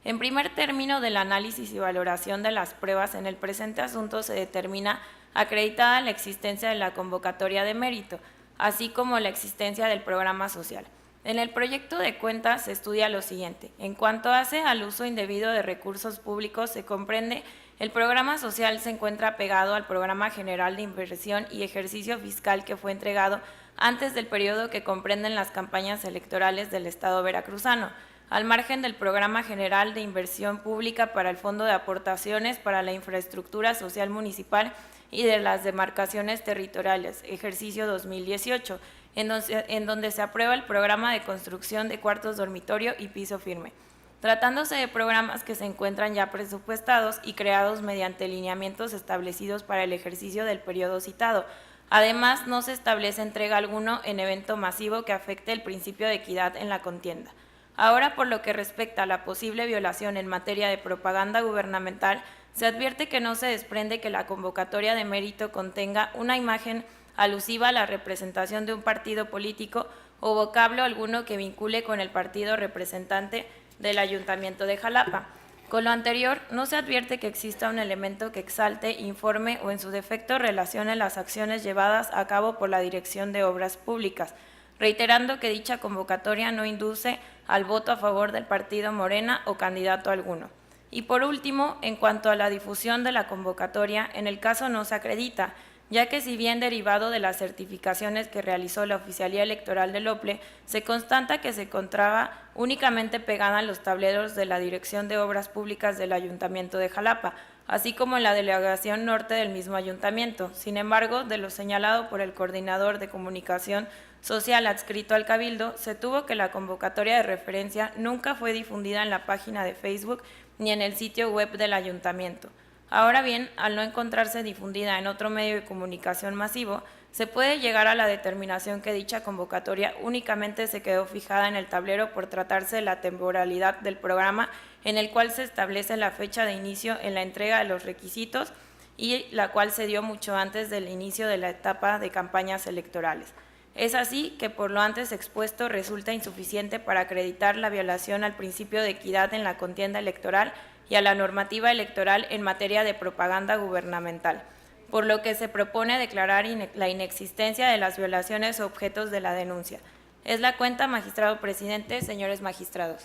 Speaker 5: En primer término del análisis y valoración de las pruebas, en el presente asunto se determina acreditada la existencia de la convocatoria de mérito, así como la existencia del programa social. En el proyecto de cuenta se estudia lo siguiente. En cuanto hace al uso indebido de recursos públicos, se comprende el programa social se encuentra pegado al programa general de inversión y ejercicio fiscal que fue entregado antes del periodo que comprenden las campañas electorales del Estado veracruzano, al margen del programa general de inversión pública para el Fondo de Aportaciones para la Infraestructura Social Municipal y de las demarcaciones territoriales, ejercicio 2018, en donde se aprueba el programa de construcción de cuartos dormitorio y piso firme, tratándose de programas que se encuentran ya presupuestados y creados mediante lineamientos establecidos para el ejercicio del periodo citado. Además, no se establece entrega alguno en evento masivo que afecte el principio de equidad en la contienda. Ahora, por lo que respecta a la posible violación en materia de propaganda gubernamental, se advierte que no se desprende que la convocatoria de mérito contenga una imagen alusiva a la representación de un partido político o vocablo alguno que vincule con el partido representante del Ayuntamiento de Jalapa. Con lo anterior, no se advierte que exista un elemento que exalte, informe o en su defecto relacione las acciones llevadas a cabo por la Dirección de Obras Públicas, reiterando que dicha convocatoria no induce al voto a favor del partido Morena o candidato alguno. Y por último, en cuanto a la difusión de la convocatoria, en el caso no se acredita, ya que si bien derivado de las certificaciones que realizó la Oficialía Electoral del OPLE, se constata que se encontraba únicamente pegada en los tableros de la Dirección de Obras Públicas del Ayuntamiento de Jalapa, así como en la delegación norte del mismo ayuntamiento. Sin embargo, de lo señalado por el coordinador de comunicación social adscrito al Cabildo, se tuvo que la convocatoria de referencia nunca fue difundida en la página de Facebook ni en el sitio web del ayuntamiento. Ahora bien, al no encontrarse difundida en otro medio de comunicación masivo, se puede llegar a la determinación que dicha convocatoria únicamente se quedó fijada en el tablero por tratarse de la temporalidad del programa en el cual se establece la fecha de inicio en la entrega de los requisitos y la cual se dio mucho antes del inicio de la etapa de campañas electorales. Es así que por lo antes expuesto resulta insuficiente para acreditar la violación al principio de equidad en la contienda electoral y a la normativa electoral en materia de propaganda gubernamental, por lo que se propone declarar la inexistencia de las violaciones objetos de la denuncia. Es la cuenta, magistrado presidente, señores magistrados.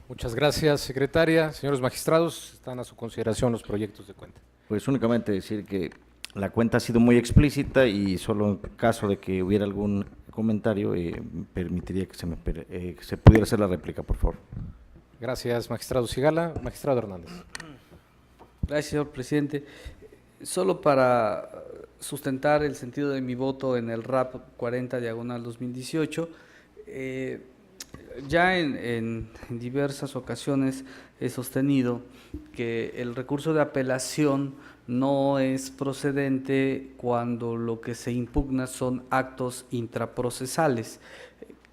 Speaker 1: Muchas gracias, secretaria. Señores magistrados, están a su consideración los proyectos de cuenta.
Speaker 6: Pues únicamente decir que la cuenta ha sido muy explícita y solo en caso de que hubiera algún comentario permitiría que se pudiera hacer la réplica, por favor.
Speaker 1: Gracias, magistrado Sigala. Magistrado Hernández.
Speaker 4: Gracias, señor presidente. Solo para sustentar el sentido de mi voto en el RAP 40/2018, ya en diversas ocasiones he sostenido que el recurso de apelación no es procedente cuando lo que se impugna son actos intraprocesales.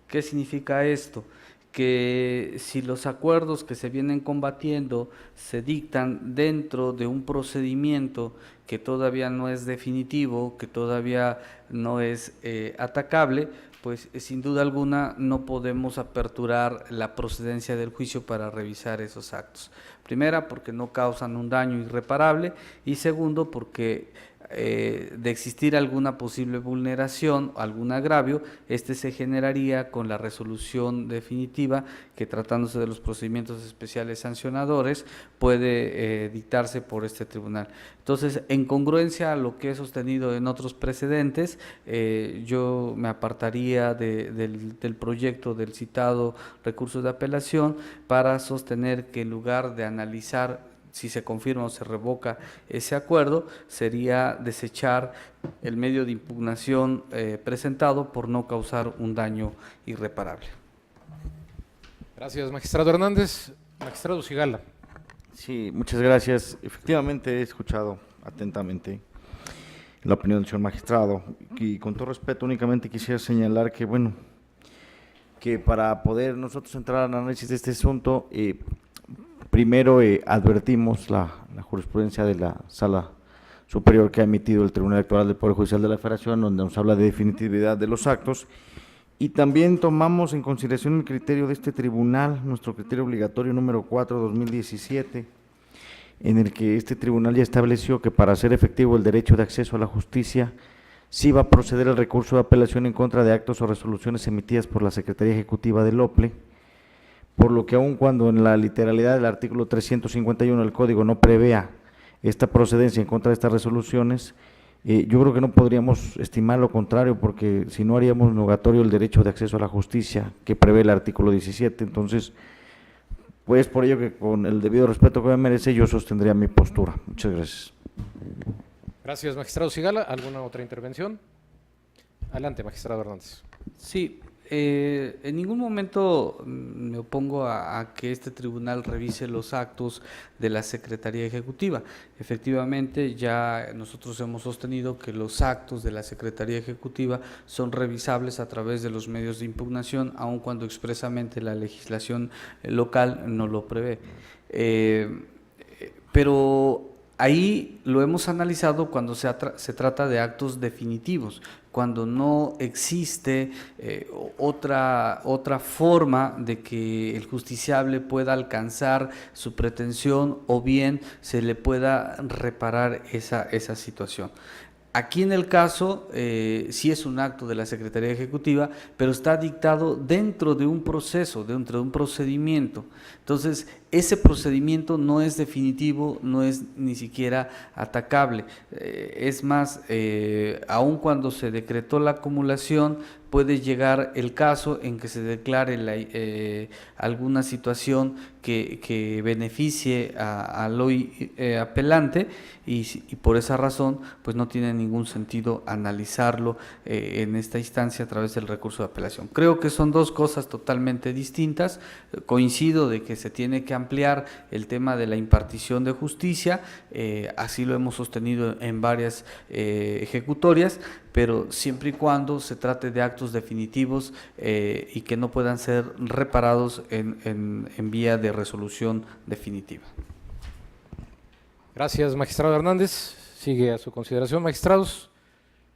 Speaker 4: ¿Qué significa esto? Que si los acuerdos que se vienen combatiendo se dictan dentro de un procedimiento que todavía no es definitivo, que todavía no es atacable, pues sin duda alguna no podemos aperturar la procedencia del juicio para revisar esos actos. Primera, porque no causan un daño irreparable, y segundo, porque de existir alguna posible vulneración, algún agravio, este se generaría con la resolución definitiva que, tratándose de los procedimientos especiales sancionadores, puede dictarse por este tribunal. Entonces, en congruencia a lo que he sostenido en otros precedentes, yo me apartaría del proyecto del citado recurso de apelación para sostener que en lugar de analizar si se confirma o se revoca ese acuerdo, sería desechar el medio de impugnación presentado por no causar un daño irreparable.
Speaker 1: Gracias, magistrado Hernández. Magistrado Sigala.
Speaker 6: Sí, muchas gracias. Efectivamente he escuchado atentamente la opinión del señor magistrado y con todo respeto únicamente quisiera señalar que, bueno, que para poder nosotros entrar al análisis de este asunto, primero advertimos la jurisprudencia de la Sala Superior que ha emitido el Tribunal Electoral del Poder Judicial de la Federación, donde nos habla de definitividad de los actos, y también tomamos en consideración el criterio de este tribunal, nuestro criterio obligatorio número 4/2017, en el que este tribunal ya estableció que para hacer efectivo el derecho de acceso a la justicia, sí va a proceder el recurso de apelación en contra de actos o resoluciones emitidas por la Secretaría Ejecutiva del OPLE, por lo que aun cuando en la literalidad del artículo 351 del Código no prevea esta procedencia en contra de estas resoluciones, yo creo que no podríamos estimar lo contrario, porque si no haríamos negatorio el derecho de acceso a la justicia que prevé el artículo 17. Entonces, pues por ello que con el debido respeto que me merece, yo sostendría mi postura. Muchas gracias.
Speaker 1: Gracias, magistrado Sigala. ¿Alguna otra intervención? Adelante, magistrado Hernández.
Speaker 4: Sí, en ningún momento me opongo a que este tribunal revise los actos de la Secretaría Ejecutiva. Efectivamente, ya nosotros hemos sostenido que los actos de la Secretaría Ejecutiva son revisables a través de los medios de impugnación, aun cuando expresamente la legislación local no lo prevé. Pero ahí lo hemos analizado cuando se trata de actos definitivos, cuando no existe otra forma de que el justiciable pueda alcanzar su pretensión o bien se le pueda reparar esa situación. Aquí en el caso sí es un acto de la Secretaría Ejecutiva, pero está dictado dentro de un proceso, dentro de un procedimiento. Entonces, ese procedimiento no es definitivo, no es ni siquiera atacable. Es más, aun cuando se decretó la acumulación, puede llegar el caso en que se declare alguna situación que beneficie al hoy apelante y por esa razón pues no tiene ningún sentido analizarlo en esta instancia a través del recurso de apelación. Creo que son dos cosas totalmente distintas. Coincido de que se tiene que ampliar el tema de la impartición de justicia, así lo hemos sostenido en varias ejecutorias, pero siempre y cuando se trate de actos definitivos y que no puedan ser reparados en vía de resolución definitiva.
Speaker 1: Gracias, magistrado Hernández. Sigue a su consideración, magistrados.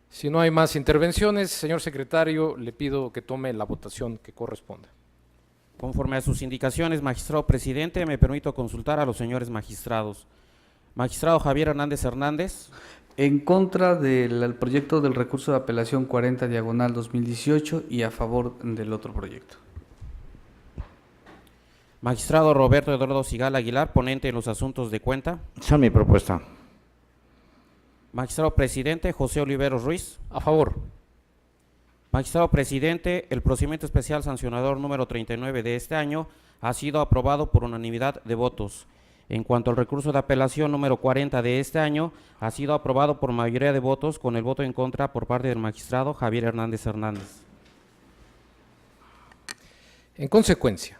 Speaker 1: Si no hay más intervenciones, señor secretario, le pido que tome la votación que corresponda.
Speaker 2: Conforme a sus indicaciones, magistrado presidente, me permito consultar a los señores magistrados. Magistrado Javier Hernández Hernández.
Speaker 4: En contra del proyecto del recurso de apelación 40/2018 y a favor del otro proyecto.
Speaker 2: Magistrado Roberto Eduardo Sigala Aguilar, ponente en los asuntos de cuenta.
Speaker 6: Esa es mi propuesta.
Speaker 2: Magistrado presidente José Oliveros Ruiz.
Speaker 1: A favor.
Speaker 2: Magistrado presidente, el procedimiento especial sancionador número 39 de este año ha sido aprobado por unanimidad de votos. En cuanto al recurso de apelación número 40 de este año, ha sido aprobado por mayoría de votos con el voto en contra por parte del magistrado Javier Hernández Hernández.
Speaker 1: En consecuencia,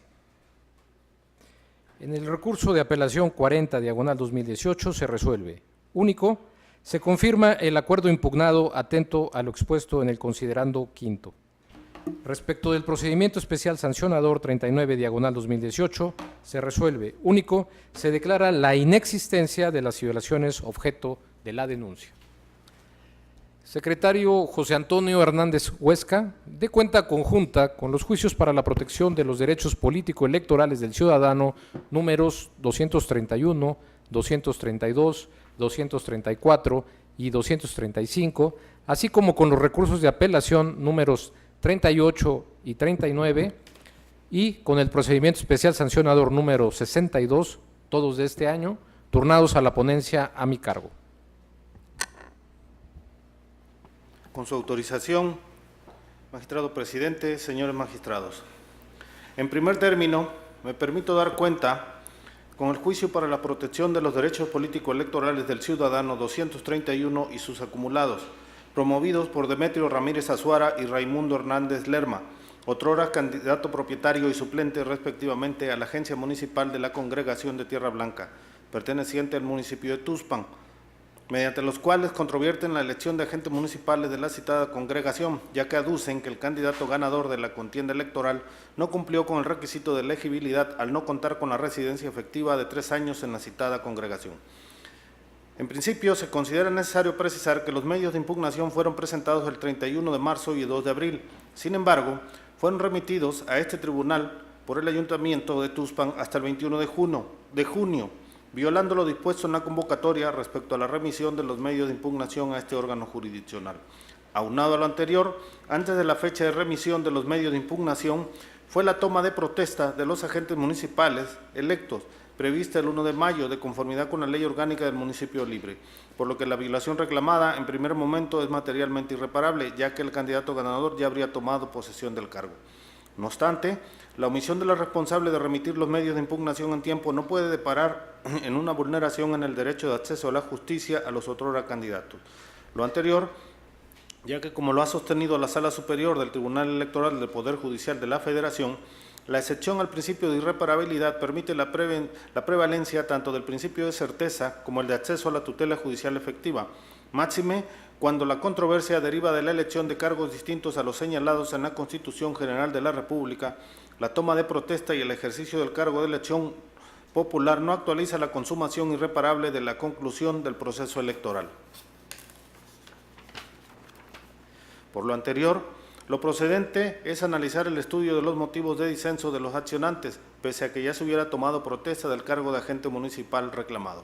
Speaker 1: en el recurso de apelación 40/2018 se resuelve: único, se confirma el acuerdo impugnado atento a lo expuesto en el considerando quinto. Respecto del procedimiento especial sancionador 39/2018, se resuelve: único, se declara la inexistencia de las violaciones objeto de la denuncia. Secretario José Antonio Hernández Huesca, de cuenta conjunta con los juicios para la protección de los derechos político-electorales del ciudadano números 231, 232, 234 y 235, así como con los recursos de apelación números 38 y 39, y con el procedimiento especial sancionador número 62, todos de este año, turnados a la ponencia a mi cargo.
Speaker 7: Con su autorización, magistrado presidente, señores magistrados. En primer término, me permito dar cuenta con el juicio para la protección de los derechos político-electorales del ciudadano 231 y sus acumulados, promovidos por Demetrio Ramírez Azuara y Raimundo Hernández Lerma, otrora candidato propietario y suplente respectivamente a la Agencia Municipal de la Congregación de Tierra Blanca, perteneciente al municipio de Tuxpan, mediante los cuales controvierten la elección de agentes municipales de la citada congregación, ya que aducen que el candidato ganador de la contienda electoral no cumplió con el requisito de elegibilidad al no contar con la residencia efectiva de 3 años en la citada congregación. En principio, se considera necesario precisar que los medios de impugnación fueron presentados el 31 de marzo y 2 de abril. Sin embargo, fueron remitidos a este tribunal por el Ayuntamiento de Tuxpan hasta el 21 de junio, violando lo dispuesto en la convocatoria respecto a la remisión de los medios de impugnación a este órgano jurisdiccional. Aunado a lo anterior, antes de la fecha de remisión de los medios de impugnación, fue la toma de protesta de los agentes municipales electos, prevista el 1 de mayo, de conformidad con la Ley Orgánica del Municipio Libre, por lo que la violación reclamada en primer momento es materialmente irreparable, ya que el candidato ganador ya habría tomado posesión del cargo. No obstante, la omisión de la responsable de remitir los medios de impugnación en tiempo no puede deparar en una vulneración en el derecho de acceso a la justicia a los otrora candidatos. Lo anterior, ya que, como lo ha sostenido la Sala Superior del Tribunal Electoral del Poder Judicial de la Federación, la excepción al principio de irreparabilidad permite la prevalencia tanto del principio de certeza como el de acceso a la tutela judicial efectiva, máxime cuando la controversia deriva de la elección de cargos distintos a los señalados en la Constitución General de la República. La toma de protesta y el ejercicio del cargo de elección popular no actualiza la consumación irreparable de la conclusión del proceso electoral. Por lo anterior, lo procedente es analizar el estudio de los motivos de disenso de los accionantes, pese a que ya se hubiera tomado protesta del cargo de agente municipal reclamado.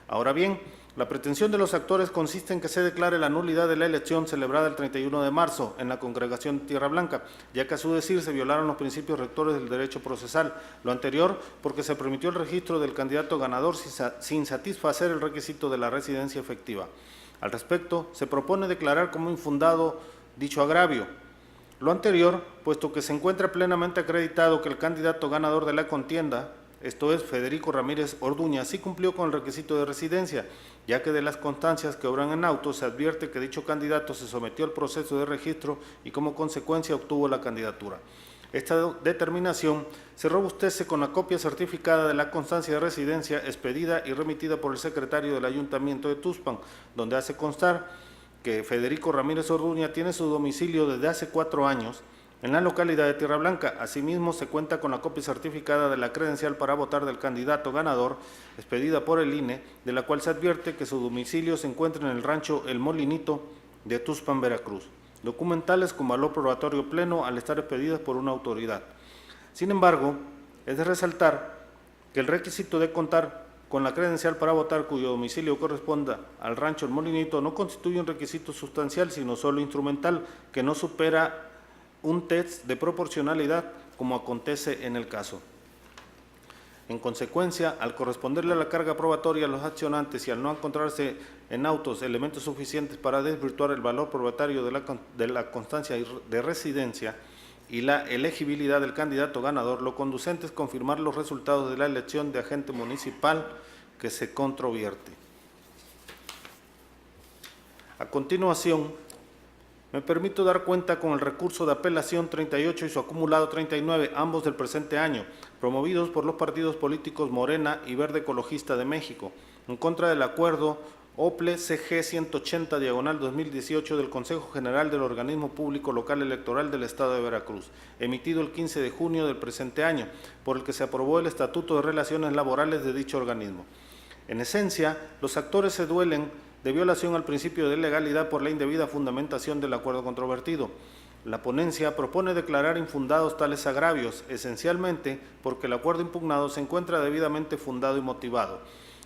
Speaker 7: Ahora bien, la pretensión de los actores consiste en que se declare la nulidad de la elección celebrada el 31 de marzo en la congregación Tierra Blanca, ya que a su decir se violaron los principios rectores del derecho procesal. Lo anterior porque se permitió el registro del candidato ganador sin satisfacer el requisito de la residencia efectiva. Al respecto, se propone declarar como infundado dicho agravio. Lo anterior, puesto que se encuentra plenamente acreditado que el candidato ganador de la contienda, esto es, Federico Ramírez Orduña, sí cumplió con el requisito de residencia, ya que de las constancias que obran en auto se advierte que dicho candidato se sometió al proceso de registro y como consecuencia obtuvo la candidatura. Esta determinación se robustece con la copia certificada de la constancia de residencia expedida y remitida por el secretario del Ayuntamiento de Tuxpan, donde hace constar que Federico Ramírez Orduña tiene su domicilio desde hace 4 años en la localidad de Tierra Blanca. Asimismo, se cuenta con la copia certificada de la credencial para votar del candidato ganador, expedida por el INE, de la cual se advierte que su domicilio se encuentra en el rancho El Molinito de Tuxpan, Veracruz. Documentales con valor probatorio pleno al estar expedidas por una autoridad. Sin embargo, es de resaltar que el requisito de contar con la credencial para votar cuyo domicilio corresponda al rancho El Molinito no constituye un requisito sustancial, sino solo instrumental, que no supera un test de proporcionalidad, como acontece en el caso. En consecuencia, al corresponderle a la carga probatoria a los accionantes y al no encontrarse en autos elementos suficientes para desvirtuar el valor probatorio de la constancia de residencia y la elegibilidad del candidato ganador, lo conducente es confirmar los resultados de la elección de agente municipal que se controvierte. A continuación, me permito dar cuenta con el recurso de apelación 38 y su acumulado 39, ambos del presente año, promovidos por los partidos políticos Morena y Verde Ecologista de México, en contra del acuerdo OPLE CG 180/2018 del Consejo General del Organismo Público Local Electoral del Estado de Veracruz, emitido el 15 de junio del presente año, por el que se aprobó el Estatuto de Relaciones Laborales de dicho organismo. En esencia, los actores se duelen de violación al principio de legalidad por la indebida fundamentación del acuerdo controvertido. La ponencia propone declarar infundados tales agravios, esencialmente porque el acuerdo impugnado se encuentra debidamente fundado y motivado,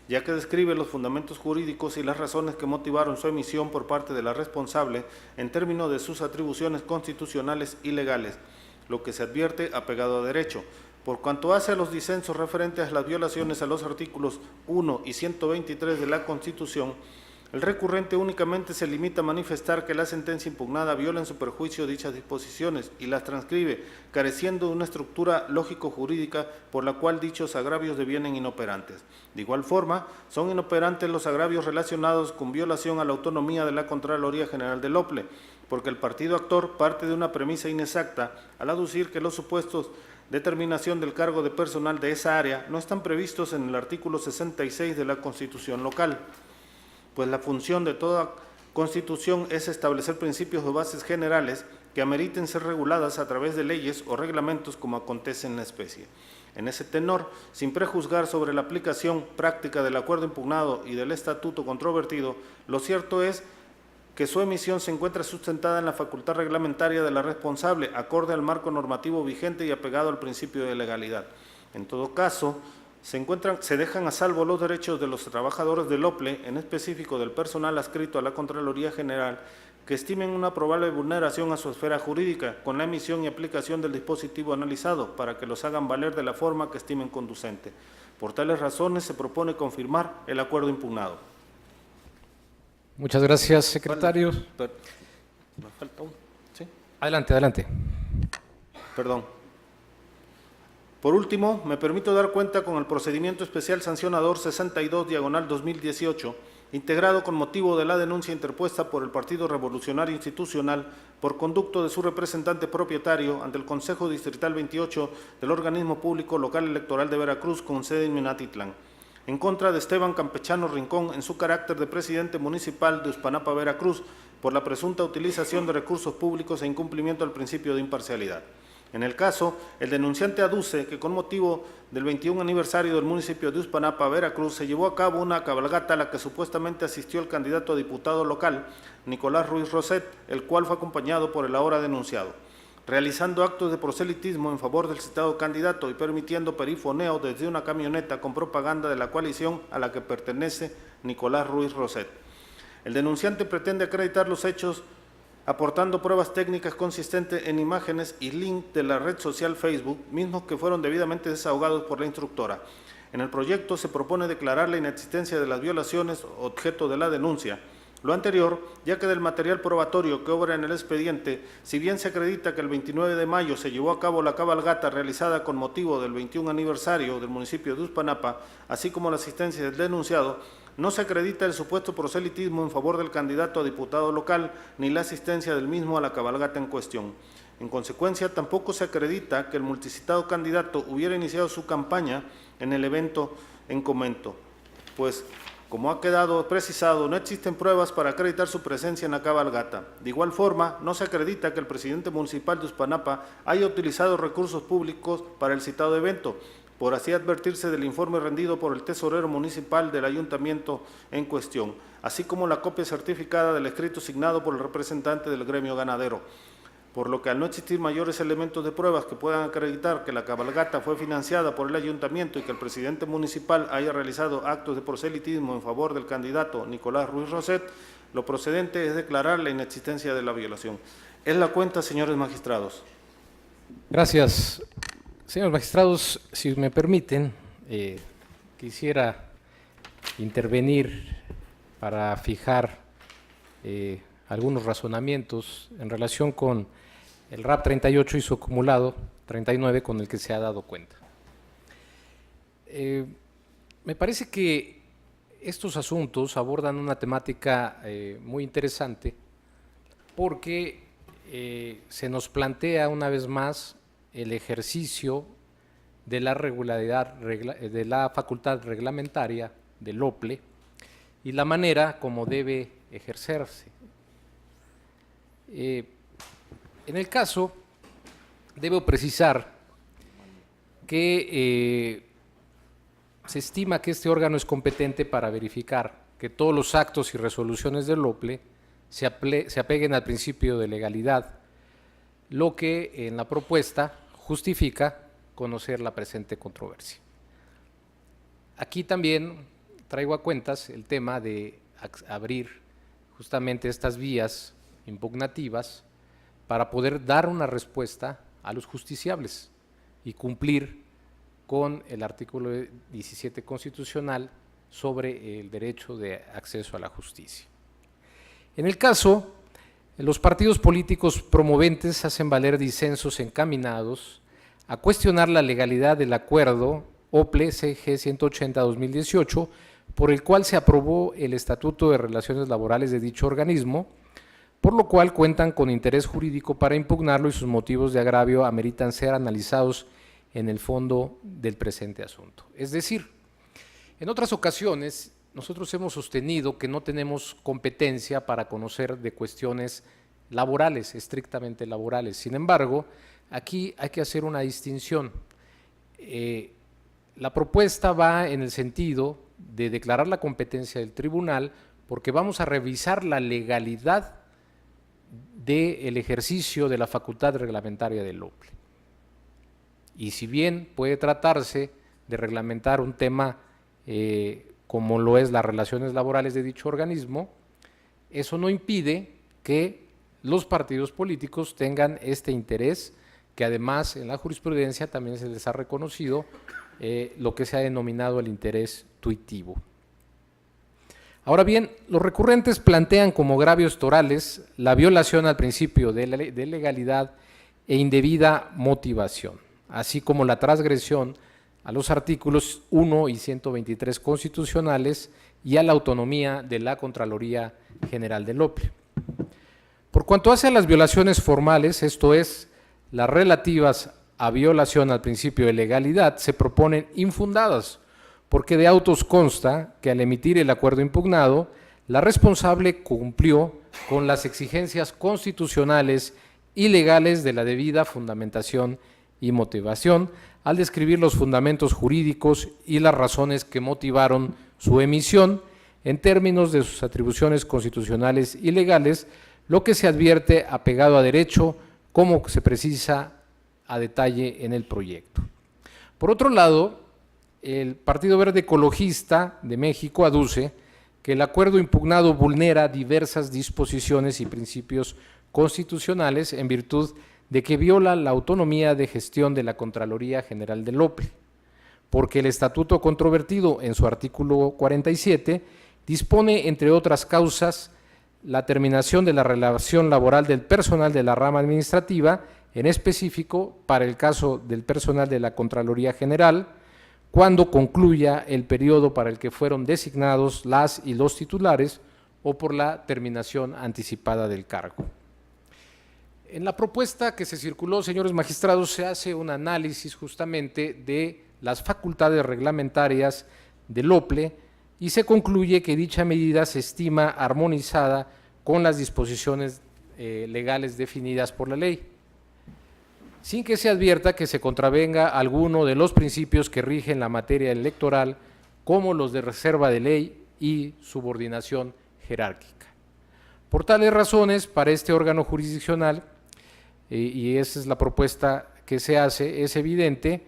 Speaker 7: ya que describe los fundamentos jurídicos y las razones que motivaron su emisión por parte de la responsable en términos de sus atribuciones constitucionales y legales, lo que se advierte apegado a derecho. Por cuanto hace a los disensos referentes a las violaciones a los artículos 1 y 123 de la Constitución, el recurrente únicamente se limita a manifestar que la sentencia impugnada viola en su perjuicio dichas disposiciones y las transcribe, careciendo de una estructura lógico-jurídica por la cual dichos agravios devienen inoperantes. De igual forma, son inoperantes los agravios relacionados con violación a la autonomía de la Contraloría General del OPLE, porque el partido actor parte de una premisa inexacta al aducir que los supuestos de terminación del cargo de personal de esa área no están previstos en el artículo 66 de la Constitución local, pues la función de toda Constitución es establecer principios o bases generales que ameriten ser reguladas a través de leyes o reglamentos como acontece en la especie. En ese tenor, sin prejuzgar sobre la aplicación práctica del acuerdo impugnado y del estatuto controvertido, lo cierto es que su emisión se encuentra sustentada en la facultad reglamentaria de la responsable, acorde al marco normativo vigente y apegado al principio de legalidad. En todo caso, se dejan a salvo los derechos de los trabajadores del OPLE, en específico del personal adscrito a la Contraloría General, que estimen una probable vulneración a su esfera jurídica con la emisión y aplicación del dispositivo analizado para que los hagan valer de la forma que estimen conducente. Por tales razones se propone confirmar el acuerdo impugnado.
Speaker 1: Muchas gracias, secretario.
Speaker 7: Me falta uno. ¿Sí?
Speaker 1: Adelante, adelante.
Speaker 7: Perdón. Por último, me permito dar cuenta con el procedimiento especial sancionador 62/2018, integrado con motivo de la denuncia interpuesta por el Partido Revolucionario Institucional por conducto de su representante propietario ante el Consejo Distrital 28 del Organismo Público Local Electoral de Veracruz con sede en Minatitlán, en contra de Esteban Campechano Rincón en su carácter de presidente municipal de Uspanapa, Veracruz, por la presunta utilización de recursos públicos e incumplimiento al principio de imparcialidad. En el caso, el denunciante aduce que con motivo del 21 aniversario del municipio de Uspanapa, Veracruz, se llevó a cabo una cabalgata a la que supuestamente asistió el candidato a diputado local, Nicolás Ruiz Roset, el cual fue acompañado por el ahora denunciado, realizando actos de proselitismo en favor del citado candidato y permitiendo perifoneo desde una camioneta con propaganda de la coalición a la que pertenece Nicolás Ruiz Roset. El denunciante pretende acreditar los hechos aportando pruebas técnicas consistentes en imágenes y link de la red social Facebook, mismos que fueron debidamente desahogados por la instructora. En el proyecto se propone declarar la inexistencia de las violaciones objeto de la denuncia. Lo anterior, ya que del material probatorio que obra en el expediente, si bien se acredita que el 29 de mayo se llevó a cabo la cabalgata realizada con motivo del 21 aniversario del municipio de Uspanapa, así como la asistencia del denunciado, no se acredita el supuesto proselitismo en favor del candidato a diputado local ni la asistencia del mismo a la cabalgata en cuestión. En consecuencia, tampoco se acredita que el multicitado candidato hubiera iniciado su campaña en el evento en comento, pues, como ha quedado precisado, no existen pruebas para acreditar su presencia en la cabalgata. De igual forma, no se acredita que el presidente municipal de Uspanapa haya utilizado recursos públicos para el citado evento, por así advertirse del informe rendido por el tesorero municipal del ayuntamiento en cuestión, así como la copia certificada del escrito signado por el representante del gremio ganadero. Por lo que al no existir mayores elementos de pruebas que puedan acreditar que la cabalgata fue financiada por el ayuntamiento y que el presidente municipal haya realizado actos de proselitismo en favor del candidato Nicolás Ruiz Roset, lo procedente es declarar la inexistencia de la violación. Es la cuenta, señores magistrados.
Speaker 1: Gracias. Señores magistrados, si me permiten, quisiera intervenir para fijar algunos razonamientos en relación con el RAP 38 y su acumulado 39 con el que se ha dado cuenta. Me parece que estos asuntos abordan una temática muy interesante porque se nos plantea una vez más el ejercicio de la regularidad, de la facultad reglamentaria del OPLE y la manera como debe ejercerse. En el caso, debo precisar que se estima que este órgano es competente para verificar que todos los actos y resoluciones del OPLE se apeguen al principio de legalidad, lo que en la propuesta justifica conocer la presente controversia. Aquí también traigo a cuentas el tema de abrir justamente estas vías impugnativas para poder dar una respuesta a los justiciables y cumplir con el artículo 17 constitucional sobre el derecho de acceso a la justicia. En el caso, los partidos políticos promoventes hacen valer disensos encaminados a cuestionar la legalidad del acuerdo OPLE-CG 180-2018, por el cual se aprobó el Estatuto de Relaciones Laborales de dicho organismo, por lo cual cuentan con interés jurídico para impugnarlo y sus motivos de agravio ameritan ser analizados en el fondo del presente asunto. Es decir, en otras ocasiones nosotros hemos sostenido que no tenemos competencia para conocer de cuestiones laborales, estrictamente laborales. Sin embargo, aquí hay que hacer una distinción. La propuesta va en el sentido de declarar la competencia del tribunal porque vamos a revisar la legalidad del ejercicio de la facultad reglamentaria del OPLE. Y si bien puede tratarse de reglamentar un tema como lo es las relaciones laborales de dicho organismo, eso no impide que los partidos políticos tengan este interés, que además en la jurisprudencia también se les ha reconocido lo que se ha denominado el interés tuitivo. Ahora bien, los recurrentes plantean como agravios torales la violación al principio de legalidad e indebida motivación, así como la transgresión a los artículos 1 y 123 constitucionales y a la autonomía de la Contraloría General del OPLE. Por cuanto hace a las violaciones formales, esto es, las relativas a violación al principio de legalidad, se proponen infundadas, porque de autos consta que al emitir el acuerdo impugnado, la responsable cumplió con las exigencias constitucionales y legales de la debida fundamentación y motivación, al describir los fundamentos jurídicos y las razones que motivaron su emisión en términos de sus atribuciones constitucionales y legales, lo que se advierte apegado a derecho, como se precisa a detalle en el proyecto. Por otro lado, el Partido Verde Ecologista de México aduce que el acuerdo impugnado vulnera diversas disposiciones y principios constitucionales en virtud de que viola la autonomía de gestión de la Contraloría General del OPLE, porque el estatuto controvertido en su artículo 47 dispone, entre otras causas, la terminación de la relación laboral del personal de la rama administrativa, en específico para el caso del personal de la Contraloría General, cuando concluya el periodo para el que fueron designados las y los titulares o por la terminación anticipada del cargo. En la propuesta que se circuló, señores magistrados, se hace un análisis justamente de las facultades reglamentarias del OPLE y se concluye que dicha medida se estima armonizada con las disposiciones legales definidas por la ley, sin que se advierta que se contravenga alguno de los principios que rigen la materia electoral, como los de reserva de ley y subordinación jerárquica. Por tales razones, para este órgano jurisdiccional, y esa es la propuesta que se hace, es evidente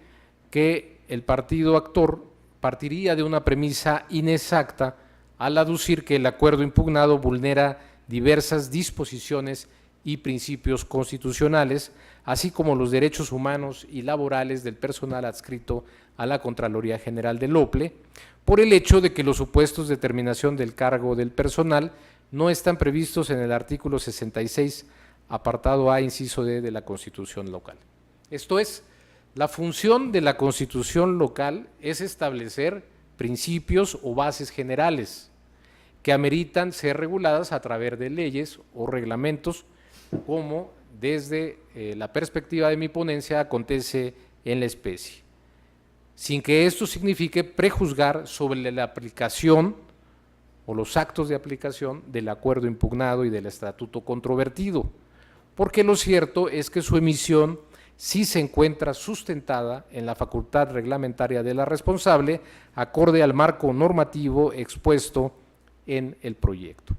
Speaker 1: que el partido actor partiría de una premisa inexacta al aducir que el acuerdo impugnado vulnera diversas disposiciones y principios constitucionales, así como los derechos humanos y laborales del personal adscrito a la Contraloría General del OPLE, por el hecho de que los supuestos de terminación del cargo del personal no están previstos en el artículo 66, apartado A, inciso D de la Constitución local. Esto es, la función de la Constitución local es establecer principios o bases generales que ameritan ser reguladas a través de leyes o reglamentos, como desde la perspectiva de mi ponencia acontece en la especie, sin que esto signifique prejuzgar sobre la aplicación o los actos de aplicación del acuerdo impugnado y del estatuto controvertido, porque lo cierto es que su emisión sí se encuentra sustentada en la facultad reglamentaria de la responsable, acorde al marco normativo expuesto en el proyecto.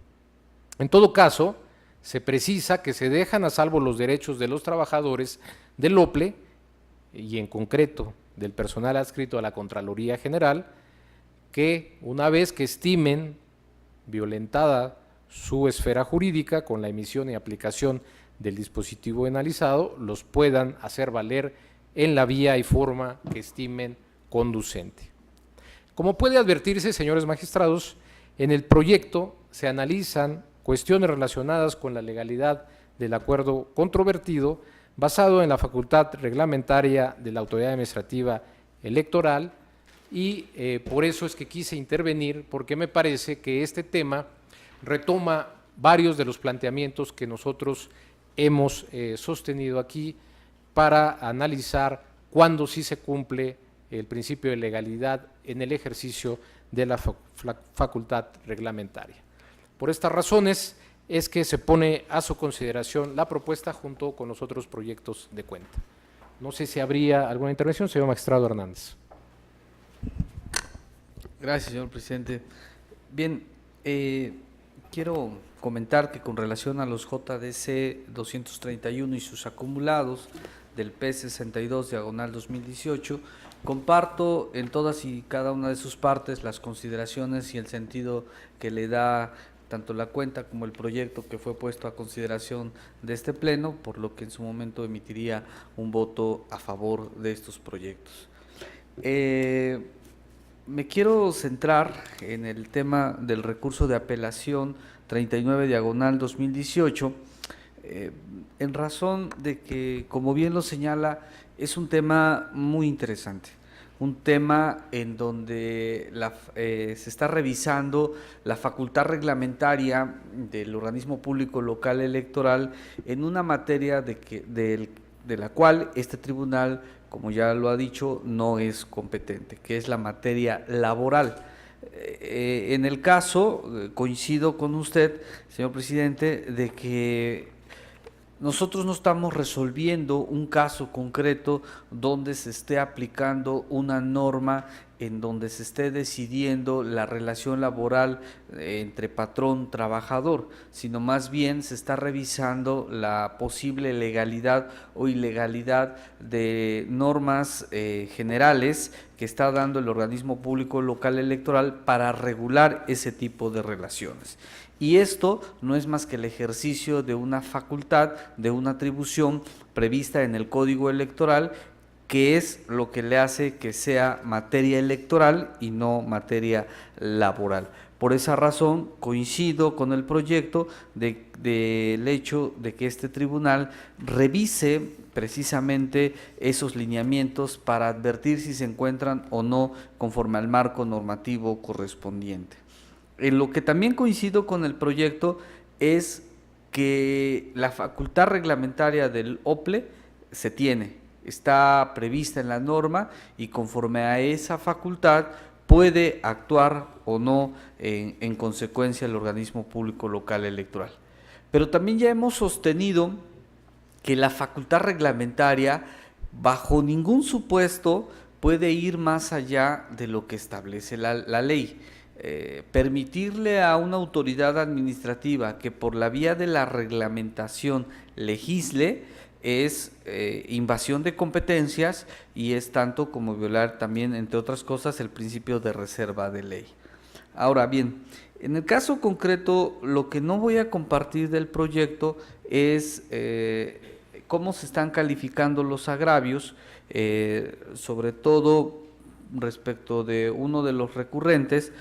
Speaker 1: En todo caso, se precisa que se dejan a salvo los derechos de los trabajadores del OPLE y en concreto del personal adscrito a la Contraloría General, que una vez que estimen violentada su esfera jurídica con la emisión y aplicación del dispositivo analizado, los puedan hacer valer en la vía y forma que estimen conducente. Como puede advertirse, señores magistrados, en el proyecto se analizan cuestiones relacionadas con la legalidad del acuerdo controvertido, basado en la facultad reglamentaria de la Autoridad Administrativa Electoral, y por eso es que quise intervenir, porque me parece que este tema retoma varios de los planteamientos que nosotros hemos sostenido aquí para analizar cuándo sí se cumple el principio de legalidad en el ejercicio de la facultad reglamentaria. Por estas razones es que se pone a su consideración la propuesta junto con los otros proyectos de cuenta. No sé si habría alguna intervención, señor magistrado Hernández.
Speaker 4: Gracias, señor presidente. Bien, quiero comentar que con relación a los JDC 231 y sus acumulados del P62 diagonal 2018, Comparto en todas y cada una de sus partes las consideraciones y el sentido que le da tanto la cuenta como el proyecto que fue puesto a consideración de este Pleno, por lo que en su momento emitiría un voto a favor de estos proyectos. Me quiero centrar en el tema del recurso de apelación 39/2018, en razón de que, como bien lo señala, es un tema muy interesante, un tema en donde se está revisando la facultad reglamentaria del organismo público local electoral en una materia de la cual este tribunal, como ya lo ha dicho, no es competente, que es la materia laboral. En el caso, coincido con usted, señor presidente, de que nosotros no estamos resolviendo un caso concreto donde se esté aplicando una norma en donde se esté decidiendo la relación laboral entre patrón-trabajador, sino más bien se está revisando la posible legalidad o ilegalidad de normas generales que está dando el organismo público local electoral para regular ese tipo de relaciones. Y esto no es más que el ejercicio de una facultad, de una atribución prevista en el Código Electoral, que es lo que le hace que sea materia electoral y no materia laboral. Por esa razón coincido con el proyecto del hecho de que este tribunal revise precisamente esos lineamientos para advertir si se encuentran o no conforme al marco normativo correspondiente. En lo que también coincido con el proyecto es que la facultad reglamentaria del OPLE se tiene, está prevista en la norma y conforme a esa facultad puede actuar o no en consecuencia el organismo público local electoral. Pero también ya hemos sostenido que la facultad reglamentaria bajo ningún supuesto puede ir más allá de lo que establece la ley. Permitirle a una autoridad administrativa que por la vía de la reglamentación legisle es invasión de competencias y es tanto como violar también, entre otras cosas, el principio de reserva de ley. Ahora bien, en el caso concreto, lo que no voy a compartir del proyecto es cómo se están calificando los agravios, sobre todo respecto de uno de los recurrentes,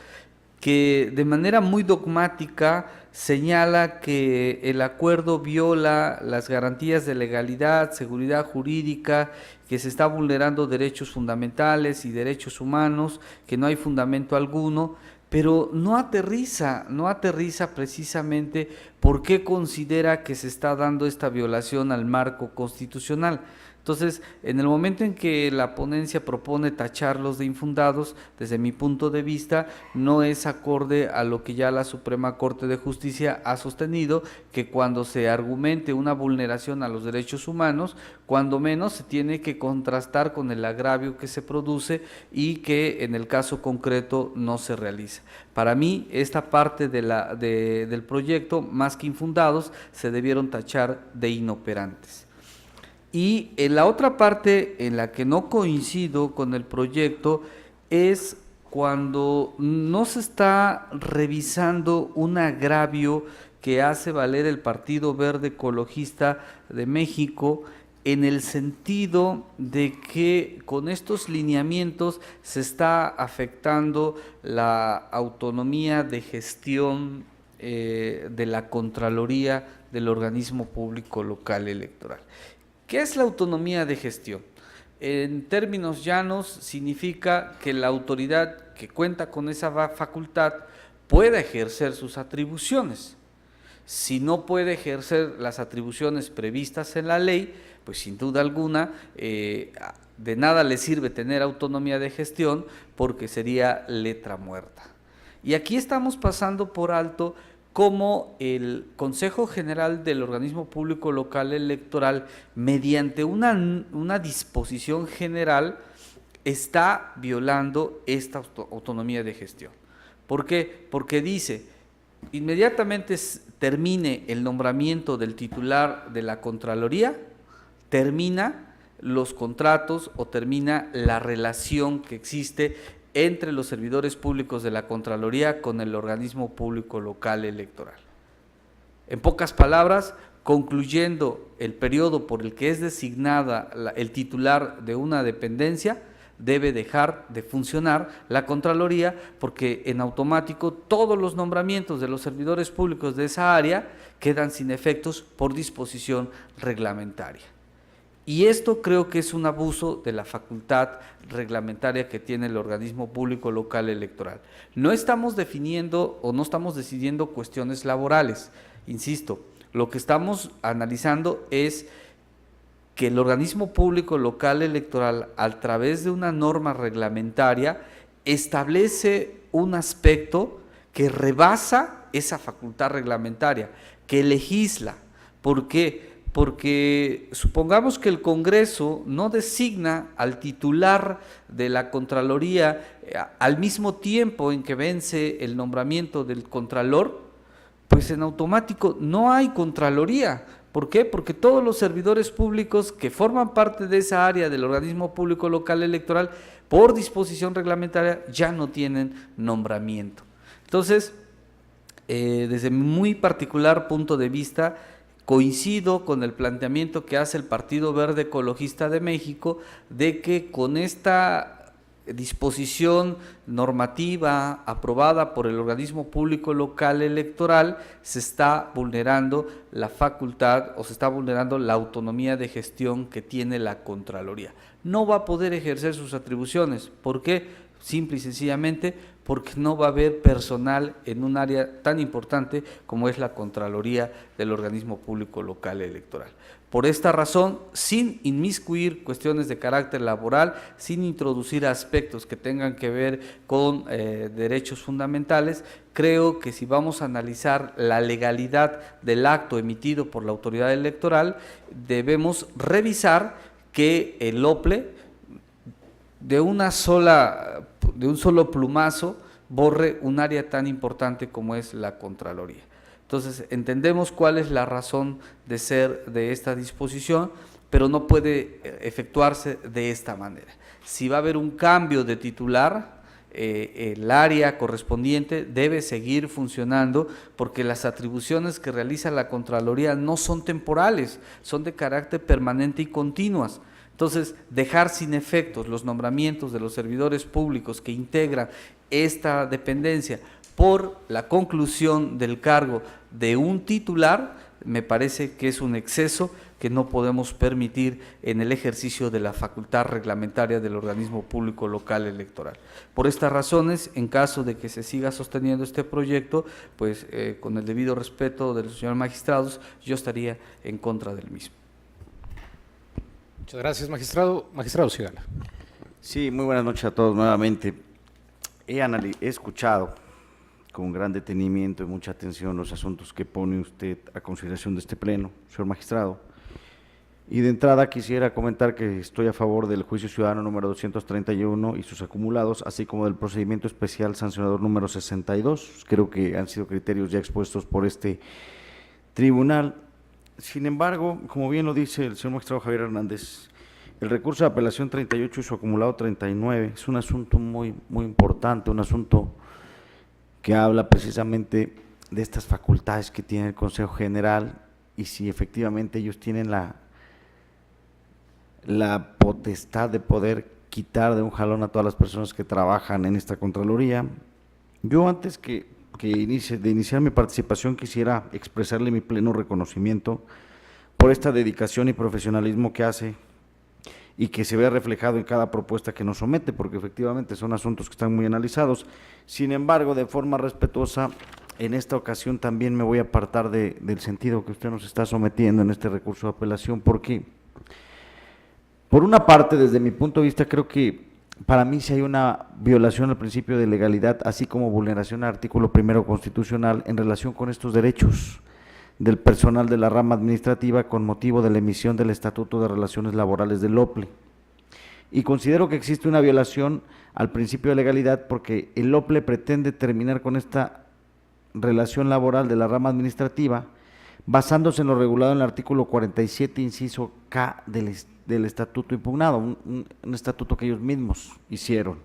Speaker 4: que de manera muy dogmática señala que el acuerdo viola las garantías de legalidad, seguridad jurídica, que se está vulnerando derechos fundamentales y derechos humanos, que no hay fundamento alguno, pero no aterriza precisamente por qué considera que se está dando esta violación al marco constitucional. Entonces, en el momento en que la ponencia propone tacharlos de infundados, desde mi punto de vista, no es acorde a lo que ya la Suprema Corte de Justicia ha sostenido, que cuando se argumente una vulneración a los derechos humanos, cuando menos se tiene que contrastar con el agravio que se produce y que en el caso concreto no se realiza. Para mí, esta parte del proyecto, más que infundados, se debieron tachar de inoperantes. Y en la otra parte en la que no coincido con el proyecto es cuando no se está revisando un agravio que hace valer el Partido Verde Ecologista de México, en el sentido de que con estos lineamientos se está afectando la autonomía de gestión de la Contraloría del organismo público local electoral. ¿Qué es la autonomía de gestión? En términos llanos, significa que la autoridad que cuenta con esa facultad pueda ejercer sus atribuciones. Si no puede ejercer las atribuciones previstas en la ley, pues sin duda alguna, de nada le sirve tener autonomía de gestión porque sería letra muerta. Y aquí estamos pasando por alto cómo el Consejo General del Organismo Público Local Electoral, mediante una disposición general, está violando esta autonomía de gestión. ¿Por qué? Porque dice, inmediatamente termine el nombramiento del titular de la Contraloría, termina los contratos o termina la relación que existe entre los servidores públicos de la Contraloría con el organismo público local electoral. En pocas palabras, concluyendo el periodo por el que es designada el titular de una dependencia, debe dejar de funcionar la Contraloría, porque en automático todos los nombramientos de los servidores públicos de esa área quedan sin efectos por disposición reglamentaria. Y esto creo que es un abuso de la facultad reglamentaria que tiene el organismo público local electoral. No estamos definiendo o no estamos decidiendo cuestiones laborales, insisto, lo que estamos analizando es que el organismo público local electoral, a través de una norma reglamentaria, establece un aspecto que rebasa esa facultad reglamentaria, que legisla. ¿Por qué? Porque supongamos que el Congreso no designa al titular de la Contraloría al mismo tiempo en que vence el nombramiento del Contralor, pues en automático no hay Contraloría. ¿Por qué? Porque todos los servidores públicos que forman parte de esa área del organismo público local electoral, por disposición reglamentaria, ya no tienen nombramiento. Entonces, desde mi muy particular punto de vista, coincido con el planteamiento que hace el Partido Verde Ecologista de México de que con esta disposición normativa aprobada por el organismo público local electoral se está vulnerando la facultad o se está vulnerando la autonomía de gestión que tiene la Contraloría. No va a poder ejercer sus atribuciones. ¿Por qué? Simple y sencillamente porque no va a haber personal en un área tan importante como es la Contraloría del organismo público local electoral. Por esta razón, sin inmiscuir cuestiones de carácter laboral, sin introducir aspectos que tengan que ver con derechos fundamentales, creo que si vamos a analizar la legalidad del acto emitido por la autoridad electoral, debemos revisar que el OPLE de un solo plumazo borre un área tan importante como es la Contraloría. Entonces, entendemos cuál es la razón de ser de esta disposición, pero no puede efectuarse de esta manera. Si va a haber un cambio de titular, el área correspondiente debe seguir funcionando, porque las atribuciones que realiza la Contraloría no son temporales, son de carácter permanente y continuas. Entonces, dejar sin efectos los nombramientos de los servidores públicos que integran esta dependencia por la conclusión del cargo de un titular, me parece que es un exceso que no podemos permitir en el ejercicio de la facultad reglamentaria del organismo público local electoral. Por estas razones, en caso de que se siga sosteniendo este proyecto, pues con el debido respeto de los señores magistrados, yo estaría en contra del mismo.
Speaker 1: Muchas gracias, magistrado. Magistrado Sigala.
Speaker 6: Sí, muy buenas noches a todos nuevamente. He escuchado con gran detenimiento y mucha atención los asuntos que pone usted a consideración de este pleno, señor magistrado. Y de entrada quisiera comentar que estoy a favor del juicio ciudadano número 231 y sus acumulados, así como del procedimiento especial sancionador número 62. Creo que han sido criterios ya expuestos por este tribunal. Sin embargo, como bien lo dice el señor magistrado Javier Hernández, el recurso de apelación 38 y su acumulado 39 es un asunto muy importante, un asunto que habla precisamente de estas facultades que tiene el Consejo General y si efectivamente ellos tienen la potestad de poder quitar de un jalón a todas las personas que trabajan en esta Contraloría. Yo antes de iniciar mi participación quisiera expresarle mi pleno reconocimiento por esta dedicación y profesionalismo que hace y que se ve reflejado en cada propuesta que nos somete, porque efectivamente son asuntos que están muy analizados. Sin embargo, de forma respetuosa, en esta ocasión también me voy a apartar del sentido que usted nos está sometiendo en este recurso de apelación, porque por una parte, desde mi punto de vista, creo que para mí sí hay una violación al principio de legalidad, así como vulneración al artículo 1 constitucional en relación con estos derechos del personal de la rama administrativa con motivo de la emisión del Estatuto de Relaciones Laborales del OPLE. Y considero que existe una violación al principio de legalidad porque el OPLE pretende terminar con esta relación laboral de la rama administrativa basándose en lo regulado en el artículo 47, inciso K del del estatuto impugnado, un estatuto que ellos mismos hicieron.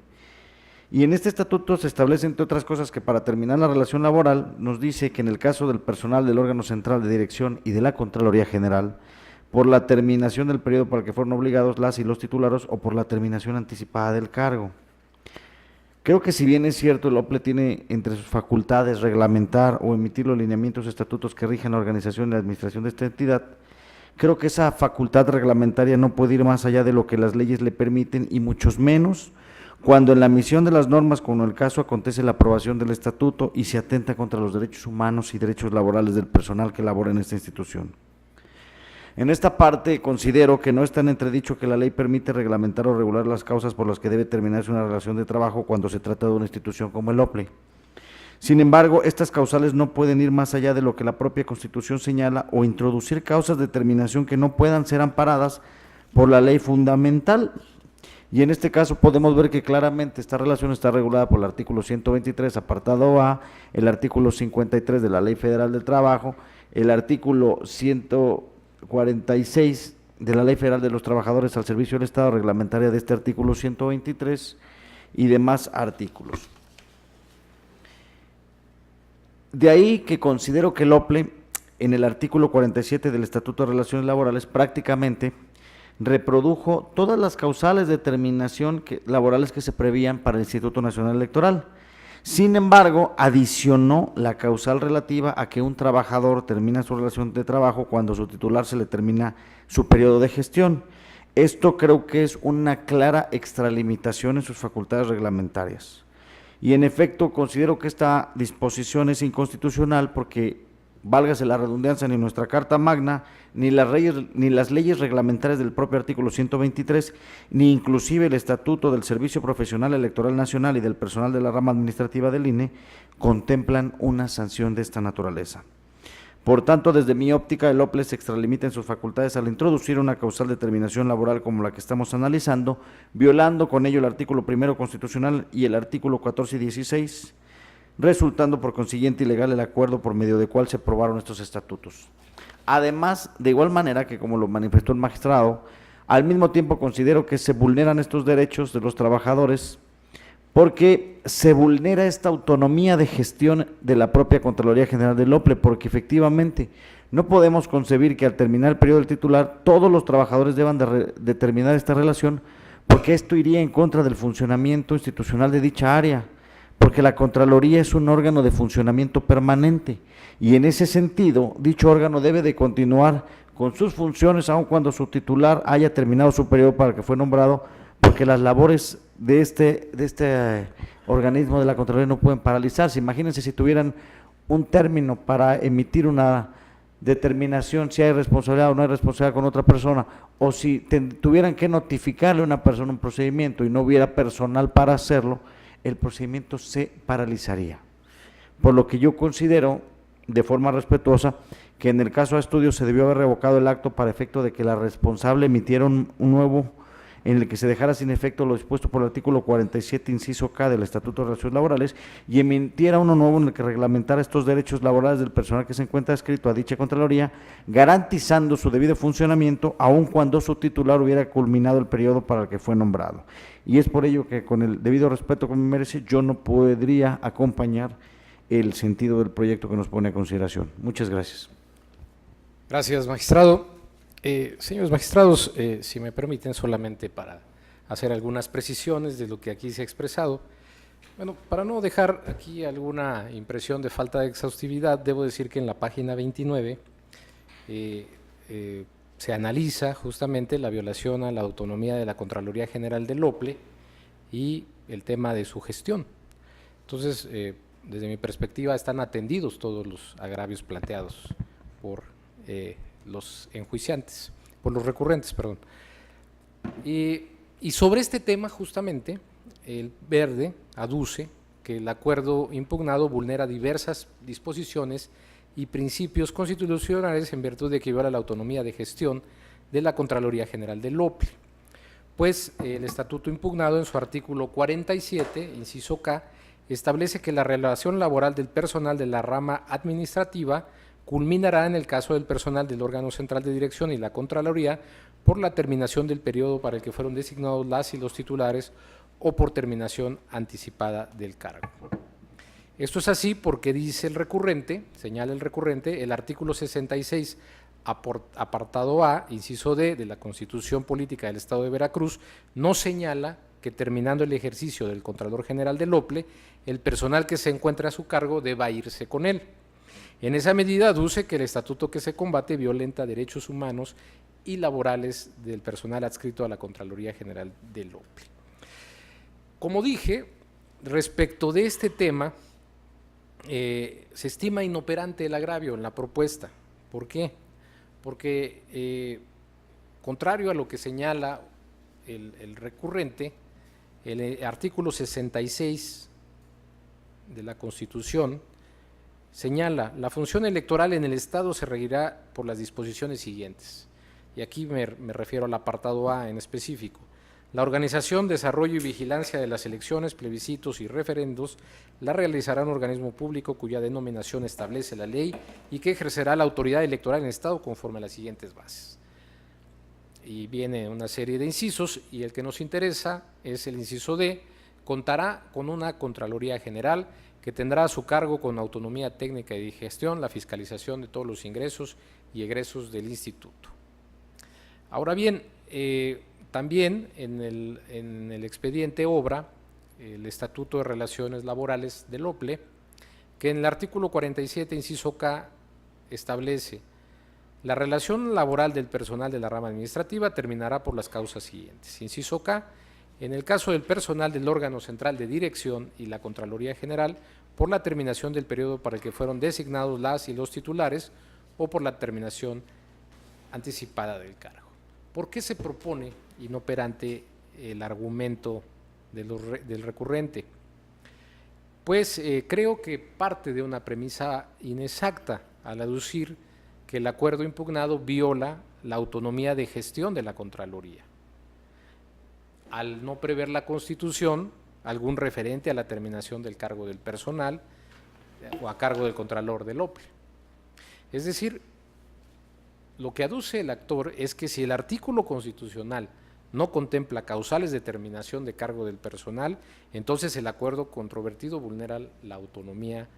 Speaker 6: Y en este estatuto se establece, entre otras cosas, que para terminar la relación laboral, nos dice que en el caso del personal del órgano central de dirección y de la Contraloría General, por la terminación del periodo para el que fueron obligados las y los titulares o por la terminación anticipada del cargo. Creo que si bien es cierto, el OPLE tiene entre sus facultades reglamentar o emitir los lineamientos estatutos que rigen la organización y la administración de esta entidad, creo que esa facultad reglamentaria no puede ir más allá de lo que las leyes le permiten y muchos menos cuando en la emisión de las normas, como en el caso, acontece la aprobación del estatuto y se atenta contra los derechos humanos y derechos laborales del personal que labora en esta institución. En esta parte considero que no está en entredicho que la ley permite reglamentar o regular las causas por las que debe terminarse una relación de trabajo cuando se trata de una institución como el OPLE. Sin embargo, estas causales no pueden ir más allá de lo que la propia Constitución señala o introducir causas de terminación que no puedan ser amparadas por la ley fundamental. Y en este caso podemos ver que claramente esta relación está regulada por el artículo 123, apartado A, el artículo 53 de la Ley Federal del Trabajo, el artículo 146 de la Ley Federal de los Trabajadores al Servicio del Estado, reglamentaria de este artículo 123 y demás artículos. De ahí que considero que el OPLE, en el artículo 47 del Estatuto de Relaciones Laborales, prácticamente reprodujo todas las causales de terminación laborales que se prevían para el Instituto Nacional Electoral. Sin embargo, adicionó la causal relativa a que un trabajador termina su relación de trabajo cuando su titular se le termina su periodo de gestión. Esto creo que es una clara extralimitación en sus facultades reglamentarias. Y en efecto, considero que esta disposición es inconstitucional porque, válgase la redundancia, ni nuestra Carta Magna, ni las leyes reglamentarias del propio artículo 123, ni inclusive el Estatuto del Servicio Profesional Electoral Nacional y del personal de la rama administrativa del INE, contemplan una sanción de esta naturaleza. Por tanto, desde mi óptica, el OPLE se extralimita en sus facultades al introducir una causal de terminación laboral como la que estamos analizando, violando con ello el artículo 1 constitucional y el artículo 14 y 16, resultando por consiguiente ilegal el acuerdo por medio del cual se aprobaron estos estatutos. Además, de igual manera que como lo manifestó el magistrado, al mismo tiempo considero que se vulneran estos derechos de los trabajadores porque se vulnera esta autonomía de gestión de la propia Contraloría General del OPLE, porque efectivamente no podemos concebir que al terminar el periodo del titular todos los trabajadores deban de terminar esta relación, porque esto iría en contra del funcionamiento institucional de dicha área, porque la Contraloría es un órgano de funcionamiento permanente y en ese sentido dicho órgano debe de continuar con sus funciones aun cuando su titular haya terminado su periodo para el que fue nombrado, porque las labores de este organismo de la Contraloría no pueden paralizarse. Imagínense si tuvieran un término para emitir una determinación si hay responsabilidad o no hay responsabilidad con otra persona, o si tuvieran que notificarle a una persona un procedimiento y no hubiera personal para hacerlo, el procedimiento se paralizaría. Por lo que yo considero, de forma respetuosa, que en el caso de estudios se debió haber revocado el acto para efecto de que la responsable emitiera un nuevo en el que se dejara sin efecto lo dispuesto por el artículo 47, inciso K del Estatuto de Relaciones Laborales y emitiera uno nuevo en el que reglamentara estos derechos laborales del personal que se encuentra adscrito a dicha Contraloría, garantizando su debido funcionamiento aun cuando su titular hubiera culminado el periodo para el que fue nombrado. Y es por ello que, con el debido respeto que me merece, yo no podría acompañar el sentido del proyecto que nos pone a consideración. Muchas gracias.
Speaker 1: Gracias, magistrado. Señores magistrados, si me permiten, solamente para hacer algunas precisiones de lo que aquí se ha expresado. Bueno, para no dejar aquí alguna impresión de falta de exhaustividad, debo decir que en la página 29 se analiza justamente la violación a la autonomía de la Contraloría General del OPLE y el tema de su gestión. Entonces, desde mi perspectiva, están atendidos todos los agravios planteados por los enjuiciantes, por los recurrentes, perdón. Y sobre este tema, justamente, el Verde aduce que el acuerdo impugnado vulnera diversas disposiciones y principios constitucionales en virtud de que viola la autonomía de gestión de la Contraloría General del OPLE. Pues el estatuto impugnado en su artículo 47, inciso K, establece que la relación laboral del personal de la rama administrativa culminará en el caso del personal del órgano central de dirección y la Contraloría por la terminación del periodo para el que fueron designados las y los titulares o por terminación anticipada del cargo. Esto es así porque dice el recurrente, señala el recurrente, el artículo 66, apartado A, inciso D, de la Constitución Política del Estado de Veracruz, no señala que terminando el ejercicio del Contralor General del OPLE, el personal que se encuentra a su cargo deba irse con él. En esa medida aduce que el estatuto que se combate violenta derechos humanos y laborales del personal adscrito a la Contraloría General del OPLE. Como dije, respecto de este tema, se estima inoperante el agravio en la propuesta. ¿Por qué? Porque, contrario a lo que señala el recurrente, el artículo 66 de la Constitución señala: la función electoral en el Estado se regirá por las disposiciones siguientes. Y aquí me refiero al apartado A en específico. La organización, desarrollo y vigilancia de las elecciones, plebiscitos y referendos la realizará un organismo público cuya denominación establece la ley y que ejercerá la autoridad electoral en el Estado conforme a las siguientes bases. Y viene una serie de incisos, y el que nos interesa es el inciso D: contará con una Contraloría General que tendrá a su cargo, con autonomía técnica y de gestión, la fiscalización de todos los ingresos y egresos del instituto. Ahora bien, también en el expediente obra el Estatuto de Relaciones Laborales del OPLE, que en el artículo 47, inciso K, establece: la relación laboral del personal de la rama administrativa terminará por las causas siguientes. Inciso K, en el caso del personal del órgano central de dirección y la Contraloría General, por la terminación del periodo para el que fueron designados las y los titulares o por la terminación anticipada del cargo. ¿Por qué se propone inoperante el argumento del recurrente? Pues creo que parte de una premisa inexacta al aducir que el acuerdo impugnado viola la autonomía de gestión de la Contraloría, al no prever la Constitución algún referente a la terminación del cargo del personal o a cargo del Contralor del OPLE. Es decir, lo que aduce el actor es que si el artículo constitucional no contempla causales de terminación de cargo del personal, entonces el acuerdo controvertido vulnera la autonomía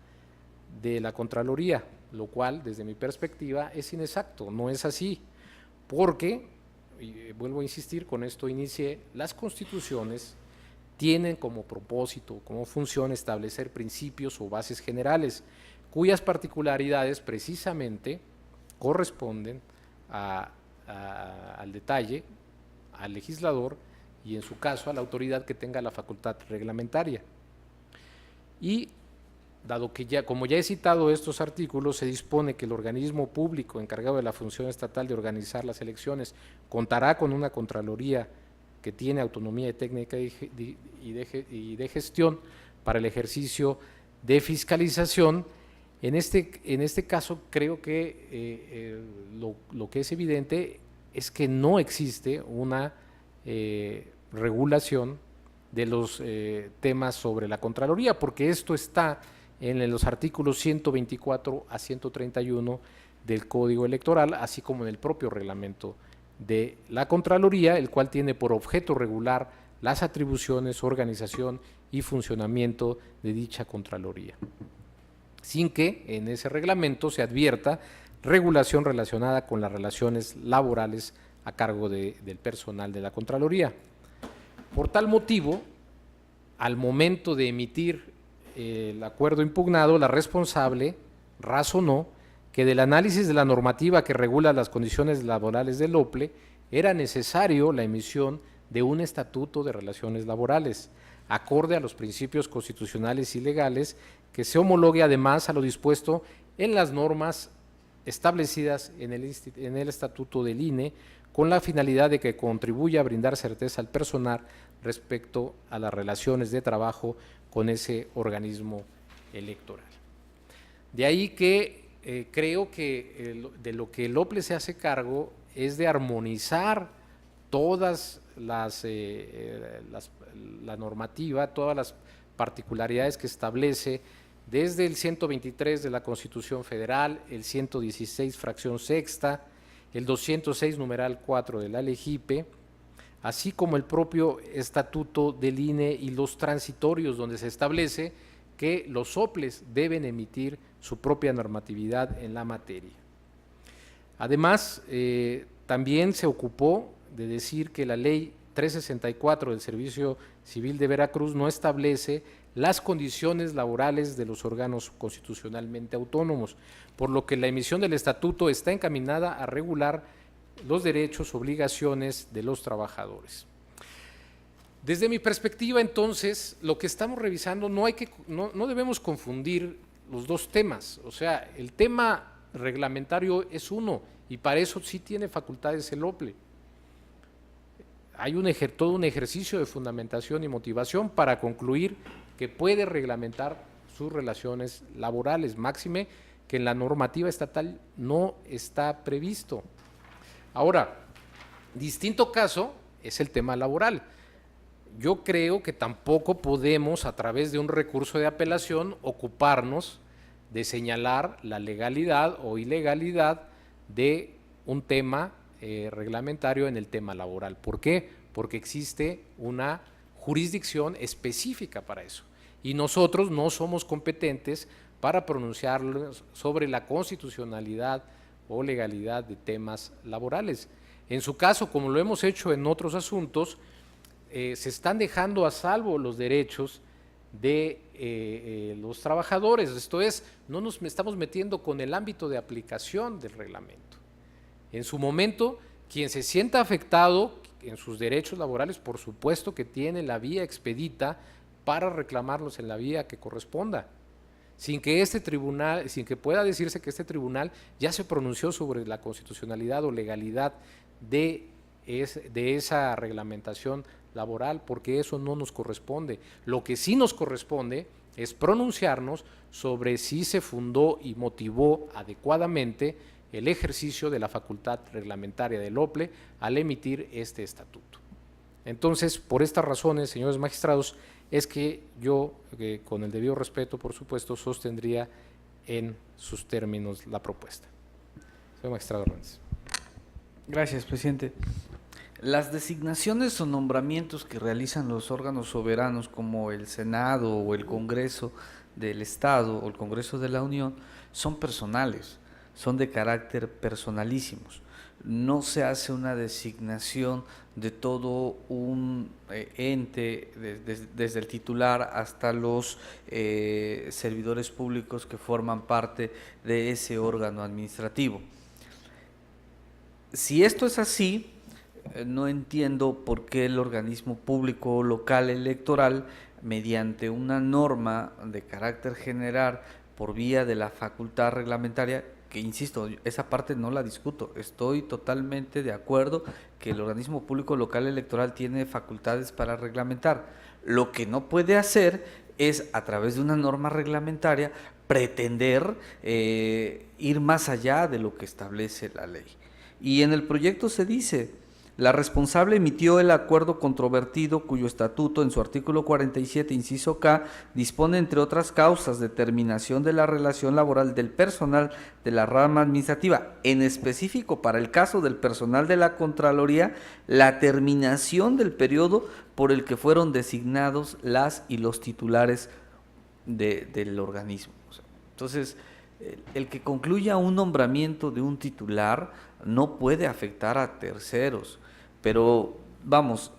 Speaker 1: de la Contraloría, lo cual, desde mi perspectiva, es inexacto, no es así, porque, y vuelvo a insistir, con esto inicié, las constituciones tienen como propósito, como función, establecer principios o bases generales, cuyas particularidades precisamente corresponden al detalle, al legislador y, en su caso, a la autoridad que tenga la facultad reglamentaria. Y dado que ya, como ya he citado estos artículos, se dispone que el organismo público encargado de la función estatal de organizar las elecciones contará con una Contraloría que tiene autonomía técnica y de gestión para el ejercicio de fiscalización. En este caso creo que lo que es evidente es que no existe una regulación de los temas sobre la Contraloría, porque esto está en los artículos 124 a 131 del Código Electoral, así como en el propio reglamento de la Contraloría, el cual tiene por objeto regular las atribuciones, organización y funcionamiento de dicha Contraloría, sin que en ese reglamento se advierta regulación relacionada con las relaciones laborales a cargo del personal de la Contraloría. Por tal motivo, al momento de emitir el acuerdo impugnado, la responsable razonó que del análisis de la normativa que regula las condiciones laborales del OPLE era necesario la emisión de un estatuto de relaciones laborales, acorde a los principios constitucionales y legales, que se homologue además a lo dispuesto en las normas establecidas en el estatuto del INE, con la finalidad de que contribuya a brindar certeza al personal respecto a las relaciones de trabajo con ese organismo electoral. De ahí que creo que de lo que el OPLE se hace cargo es de armonizar todas la normativa, todas las particularidades que establece desde el 123 de la Constitución Federal, el 116 fracción sexta, el 206 numeral 4 de la LEGIPE, así como el propio estatuto del INE y los transitorios donde se establece que los soples deben emitir su propia normatividad en la materia. Además, también se ocupó de decir que la ley 364 del Servicio Civil de Veracruz no establece las condiciones laborales de los órganos constitucionalmente autónomos, por lo que la emisión del estatuto está encaminada a regular los derechos, obligaciones de los trabajadores. Desde mi perspectiva, entonces, lo que estamos revisando no debemos confundir los dos temas. O sea, el tema reglamentario es uno y para eso sí tiene facultades el OPLE. Hay todo un ejercicio de fundamentación y motivación para concluir que puede reglamentar sus relaciones laborales, máxime que en la normativa estatal no está previsto. Ahora, distinto caso es el tema laboral. Yo creo que tampoco podemos, a través de un recurso de apelación, ocuparnos de señalar la legalidad o ilegalidad de un tema reglamentario en el tema laboral. ¿Por qué? Porque existe una jurisdicción específica para eso y nosotros no somos competentes para pronunciarnos sobre la constitucionalidad o legalidad de temas laborales. En su caso, como lo hemos hecho en otros asuntos, se están dejando a salvo los derechos de los trabajadores, esto es, no nos estamos metiendo con el ámbito de aplicación del reglamento. En su momento, quien se sienta afectado en sus derechos laborales, por supuesto que tiene la vía expedita para reclamarlos en la vía que corresponda, sin que pueda decirse que este tribunal ya se pronunció sobre la constitucionalidad o legalidad de esa reglamentación laboral, porque eso no nos corresponde. Lo que sí nos corresponde es pronunciarnos sobre si se fundó y motivó adecuadamente el ejercicio de la facultad reglamentaria del OPLE al emitir este estatuto. Entonces, por estas razones, señores magistrados, es que yo, con el debido respeto, por supuesto, sostendría en sus términos la propuesta. Señor magistrado Hernández.
Speaker 4: Gracias, presidente. Las designaciones o nombramientos que realizan los órganos soberanos como el Senado o el Congreso del Estado o el Congreso de la Unión son personales, son de carácter personalísimos. No se hace una designación de todo un ente, desde el titular hasta los servidores públicos que forman parte de ese órgano administrativo. Si esto es así, no entiendo por qué el organismo público local electoral, mediante una norma de carácter general por vía de la facultad reglamentaria, que insisto, esa parte no la discuto, estoy totalmente de acuerdo que el organismo público local electoral tiene facultades para reglamentar. Lo que no puede hacer es, a través de una norma reglamentaria, pretender ir más allá de lo que establece la ley. Y en el proyecto se dice: la responsable emitió el acuerdo controvertido cuyo estatuto en su artículo 47, inciso K, dispone, entre otras causas, de terminación de la relación laboral del personal de la rama administrativa, en específico para el caso del personal de la Contraloría, la terminación del periodo por el que fueron designados las y los titulares del organismo. Entonces, el que concluya un nombramiento de un titular no puede afectar a terceros, pero vamos,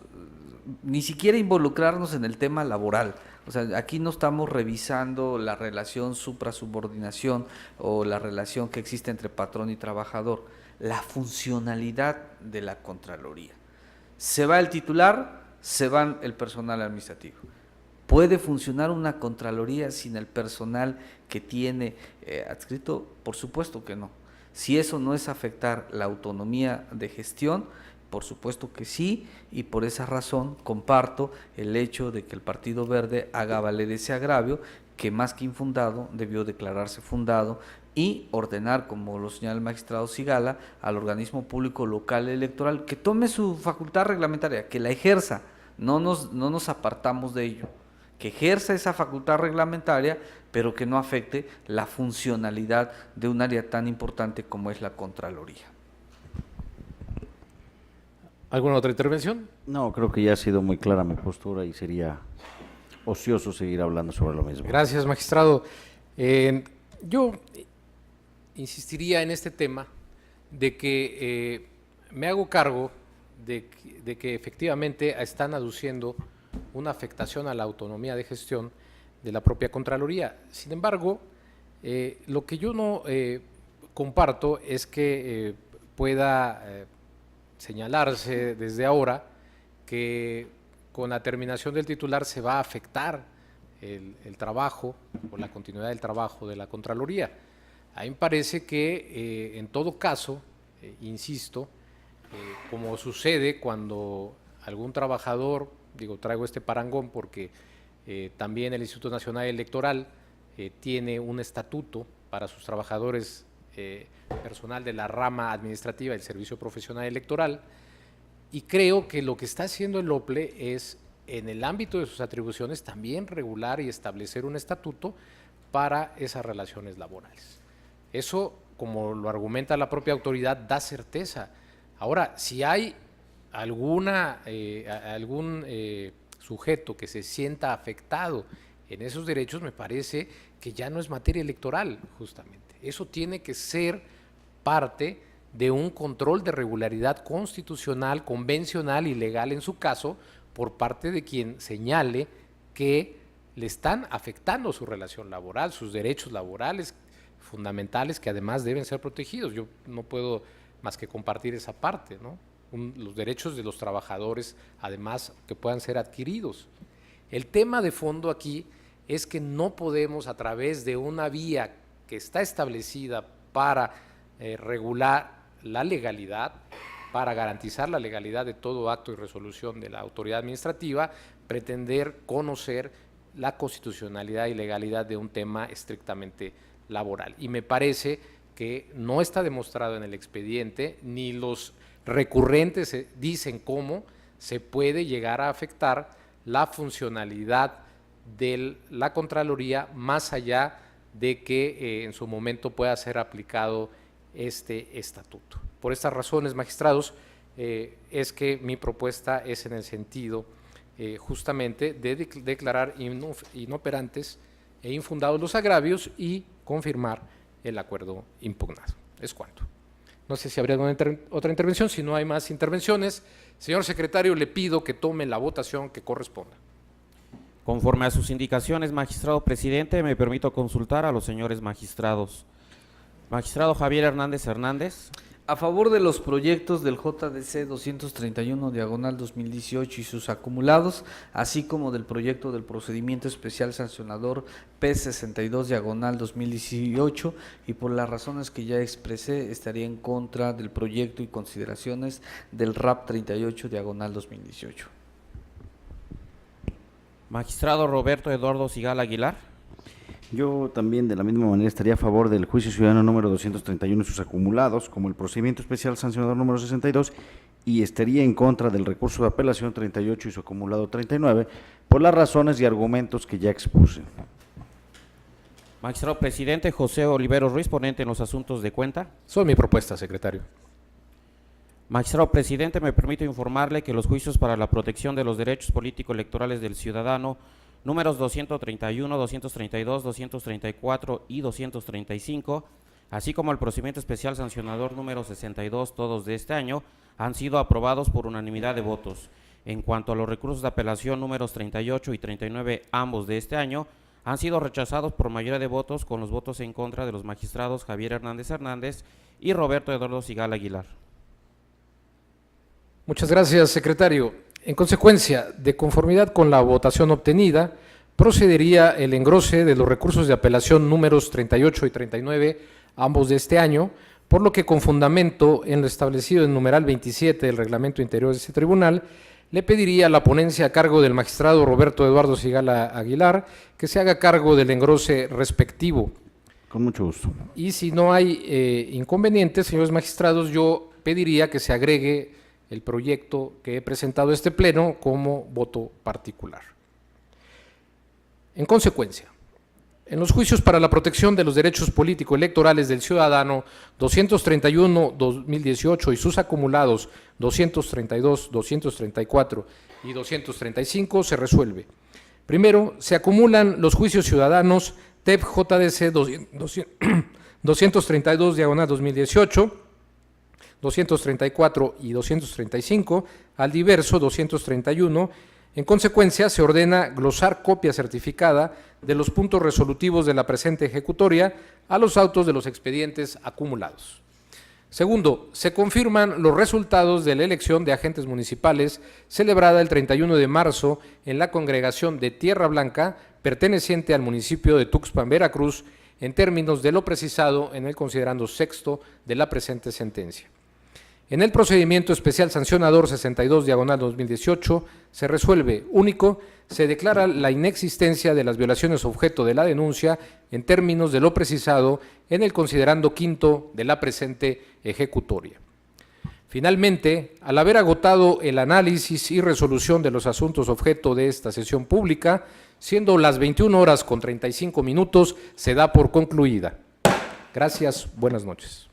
Speaker 4: ni siquiera involucrarnos en el tema laboral. O sea, aquí no estamos revisando la relación supra-subordinación o la relación que existe entre patrón y trabajador, la funcionalidad de la Contraloría. Se va el titular, se va el personal administrativo. ¿Puede funcionar una Contraloría sin el personal que tiene adscrito? Por supuesto que no. Si eso no es afectar la autonomía de gestión, por supuesto que sí, y por esa razón comparto el hecho de que el Partido Verde haga valer ese agravio, que más que infundado debió declararse fundado, y ordenar, como lo señala el magistrado Sigala, al organismo público local electoral que tome su facultad reglamentaria, que la ejerza, no nos apartamos de ello, que ejerza esa facultad reglamentaria, pero que no afecte la funcionalidad de un área tan importante como es la Contraloría.
Speaker 1: ¿Alguna otra intervención?
Speaker 6: No, creo que ya ha sido muy clara mi postura y sería ocioso seguir hablando sobre lo mismo.
Speaker 1: Gracias, magistrado. Yo insistiría en este tema de que me hago cargo de que efectivamente están aduciendo una afectación a la autonomía de gestión de la propia Contraloría. Sin embargo, lo que yo no comparto es que pueda señalarse desde ahora que con la terminación del titular se va a afectar el trabajo o la continuidad del trabajo de la Contraloría. A mí me parece que en todo caso, insisto, como sucede cuando algún trabajador, traigo este parangón porque también el Instituto Nacional Electoral tiene un estatuto para sus trabajadores personal de la rama administrativa del Servicio Profesional Electoral, y creo que lo que está haciendo el OPLE es, en el ámbito de sus atribuciones, también regular y establecer un estatuto para esas relaciones laborales. Eso, como lo argumenta la propia autoridad, da certeza. Ahora, si hay algún sujeto que se sienta afectado en esos derechos, me parece que ya no es materia electoral, justamente. Eso tiene que ser parte de un control de regularidad constitucional, convencional y legal en su caso, por parte de quien señale que le están afectando su relación laboral, sus derechos laborales fundamentales, que además deben ser protegidos. Yo no puedo más que compartir esa parte, ¿no? Los derechos de los trabajadores, además, que puedan ser adquiridos. El tema de fondo aquí es que no podemos, a través de una vía que está establecida para regular la legalidad, para garantizar la legalidad de todo acto y resolución de la autoridad administrativa, pretender conocer la constitucionalidad y legalidad de un tema estrictamente laboral. Y me parece que no está demostrado en el expediente, ni los recurrentes dicen cómo se puede llegar a afectar la funcionalidad de la Contraloría, más allá de que en su momento pueda ser aplicado este estatuto. Por estas razones, magistrados, es que mi propuesta es en el sentido justamente de declarar inoperantes e infundados los agravios y confirmar el acuerdo impugnado. Es cuanto. No sé si habría otra intervención. Si no hay más intervenciones, señor secretario, le pido que tome la votación que corresponda.
Speaker 2: Conforme a sus indicaciones, magistrado presidente, me permito consultar a los señores magistrados. Magistrado Javier Hernández Hernández.
Speaker 4: A favor de los proyectos del JDC 231/2018 y sus acumulados, así como del proyecto del procedimiento especial sancionador P62/2018, y por las razones que ya expresé, estaría en contra del proyecto y consideraciones del RAP 38/2018.
Speaker 2: Magistrado Roberto Eduardo Sigala Aguilar.
Speaker 6: Yo también de la misma manera estaría a favor del juicio ciudadano número 231 y sus acumulados, como el procedimiento especial sancionador número 62, y estaría en contra del recurso de apelación 38 y su acumulado 39, por las razones y argumentos que ya expuse.
Speaker 2: Magistrado presidente José Oliveros Ruiz, ponente en los asuntos de cuenta.
Speaker 1: Son mi propuesta, secretario.
Speaker 2: Magistrado presidente, me permito informarle que los juicios para la protección de los derechos político-electorales del ciudadano números 231, 232, 234 y 235, así como el procedimiento especial sancionador número 62, todos de este año, han sido aprobados por unanimidad de votos. En cuanto a los recursos de apelación números 38 y 39, ambos de este año, han sido rechazados por mayoría de votos, con los votos en contra de los magistrados Javier Hernández Hernández y Roberto Eduardo Sigala Aguilar.
Speaker 1: Muchas gracias, secretario. En consecuencia, de conformidad con la votación obtenida, procedería el engrose de los recursos de apelación números 38 y 39, ambos de este año, por lo que con fundamento en lo establecido en numeral 27 del reglamento interior de este tribunal, le pediría a la ponencia a cargo del magistrado Roberto Eduardo Sigala Aguilar que se haga cargo del engrose respectivo.
Speaker 6: Con mucho gusto.
Speaker 1: Y si no hay inconvenientes, señores magistrados, yo pediría que se agregue el proyecto que he presentado a este pleno como voto particular. En consecuencia, en los juicios para la protección de los derechos político-electorales del ciudadano 231-2018 y sus acumulados 232, 234 y 235 se resuelve. Primero, se acumulan los juicios ciudadanos TEP JDC 232/2018, 234 y 235 al diverso 231. En consecuencia, se ordena glosar copia certificada de los puntos resolutivos de la presente ejecutoria a los autos de los expedientes acumulados. Segundo, se confirman los resultados de la elección de agentes municipales celebrada el 31 de marzo en la congregación de Tierra Blanca, perteneciente al municipio de Tuxpan, Veracruz, en términos de lo precisado en el considerando sexto de la presente sentencia. En el procedimiento especial sancionador 62/2018 se resuelve, único, se declara la inexistencia de las violaciones objeto de la denuncia en términos de lo precisado en el considerando quinto de la presente ejecutoria. Finalmente, al haber agotado el análisis y resolución de los asuntos objeto de esta sesión pública, siendo las 21:35, se da por concluida. Gracias, buenas noches.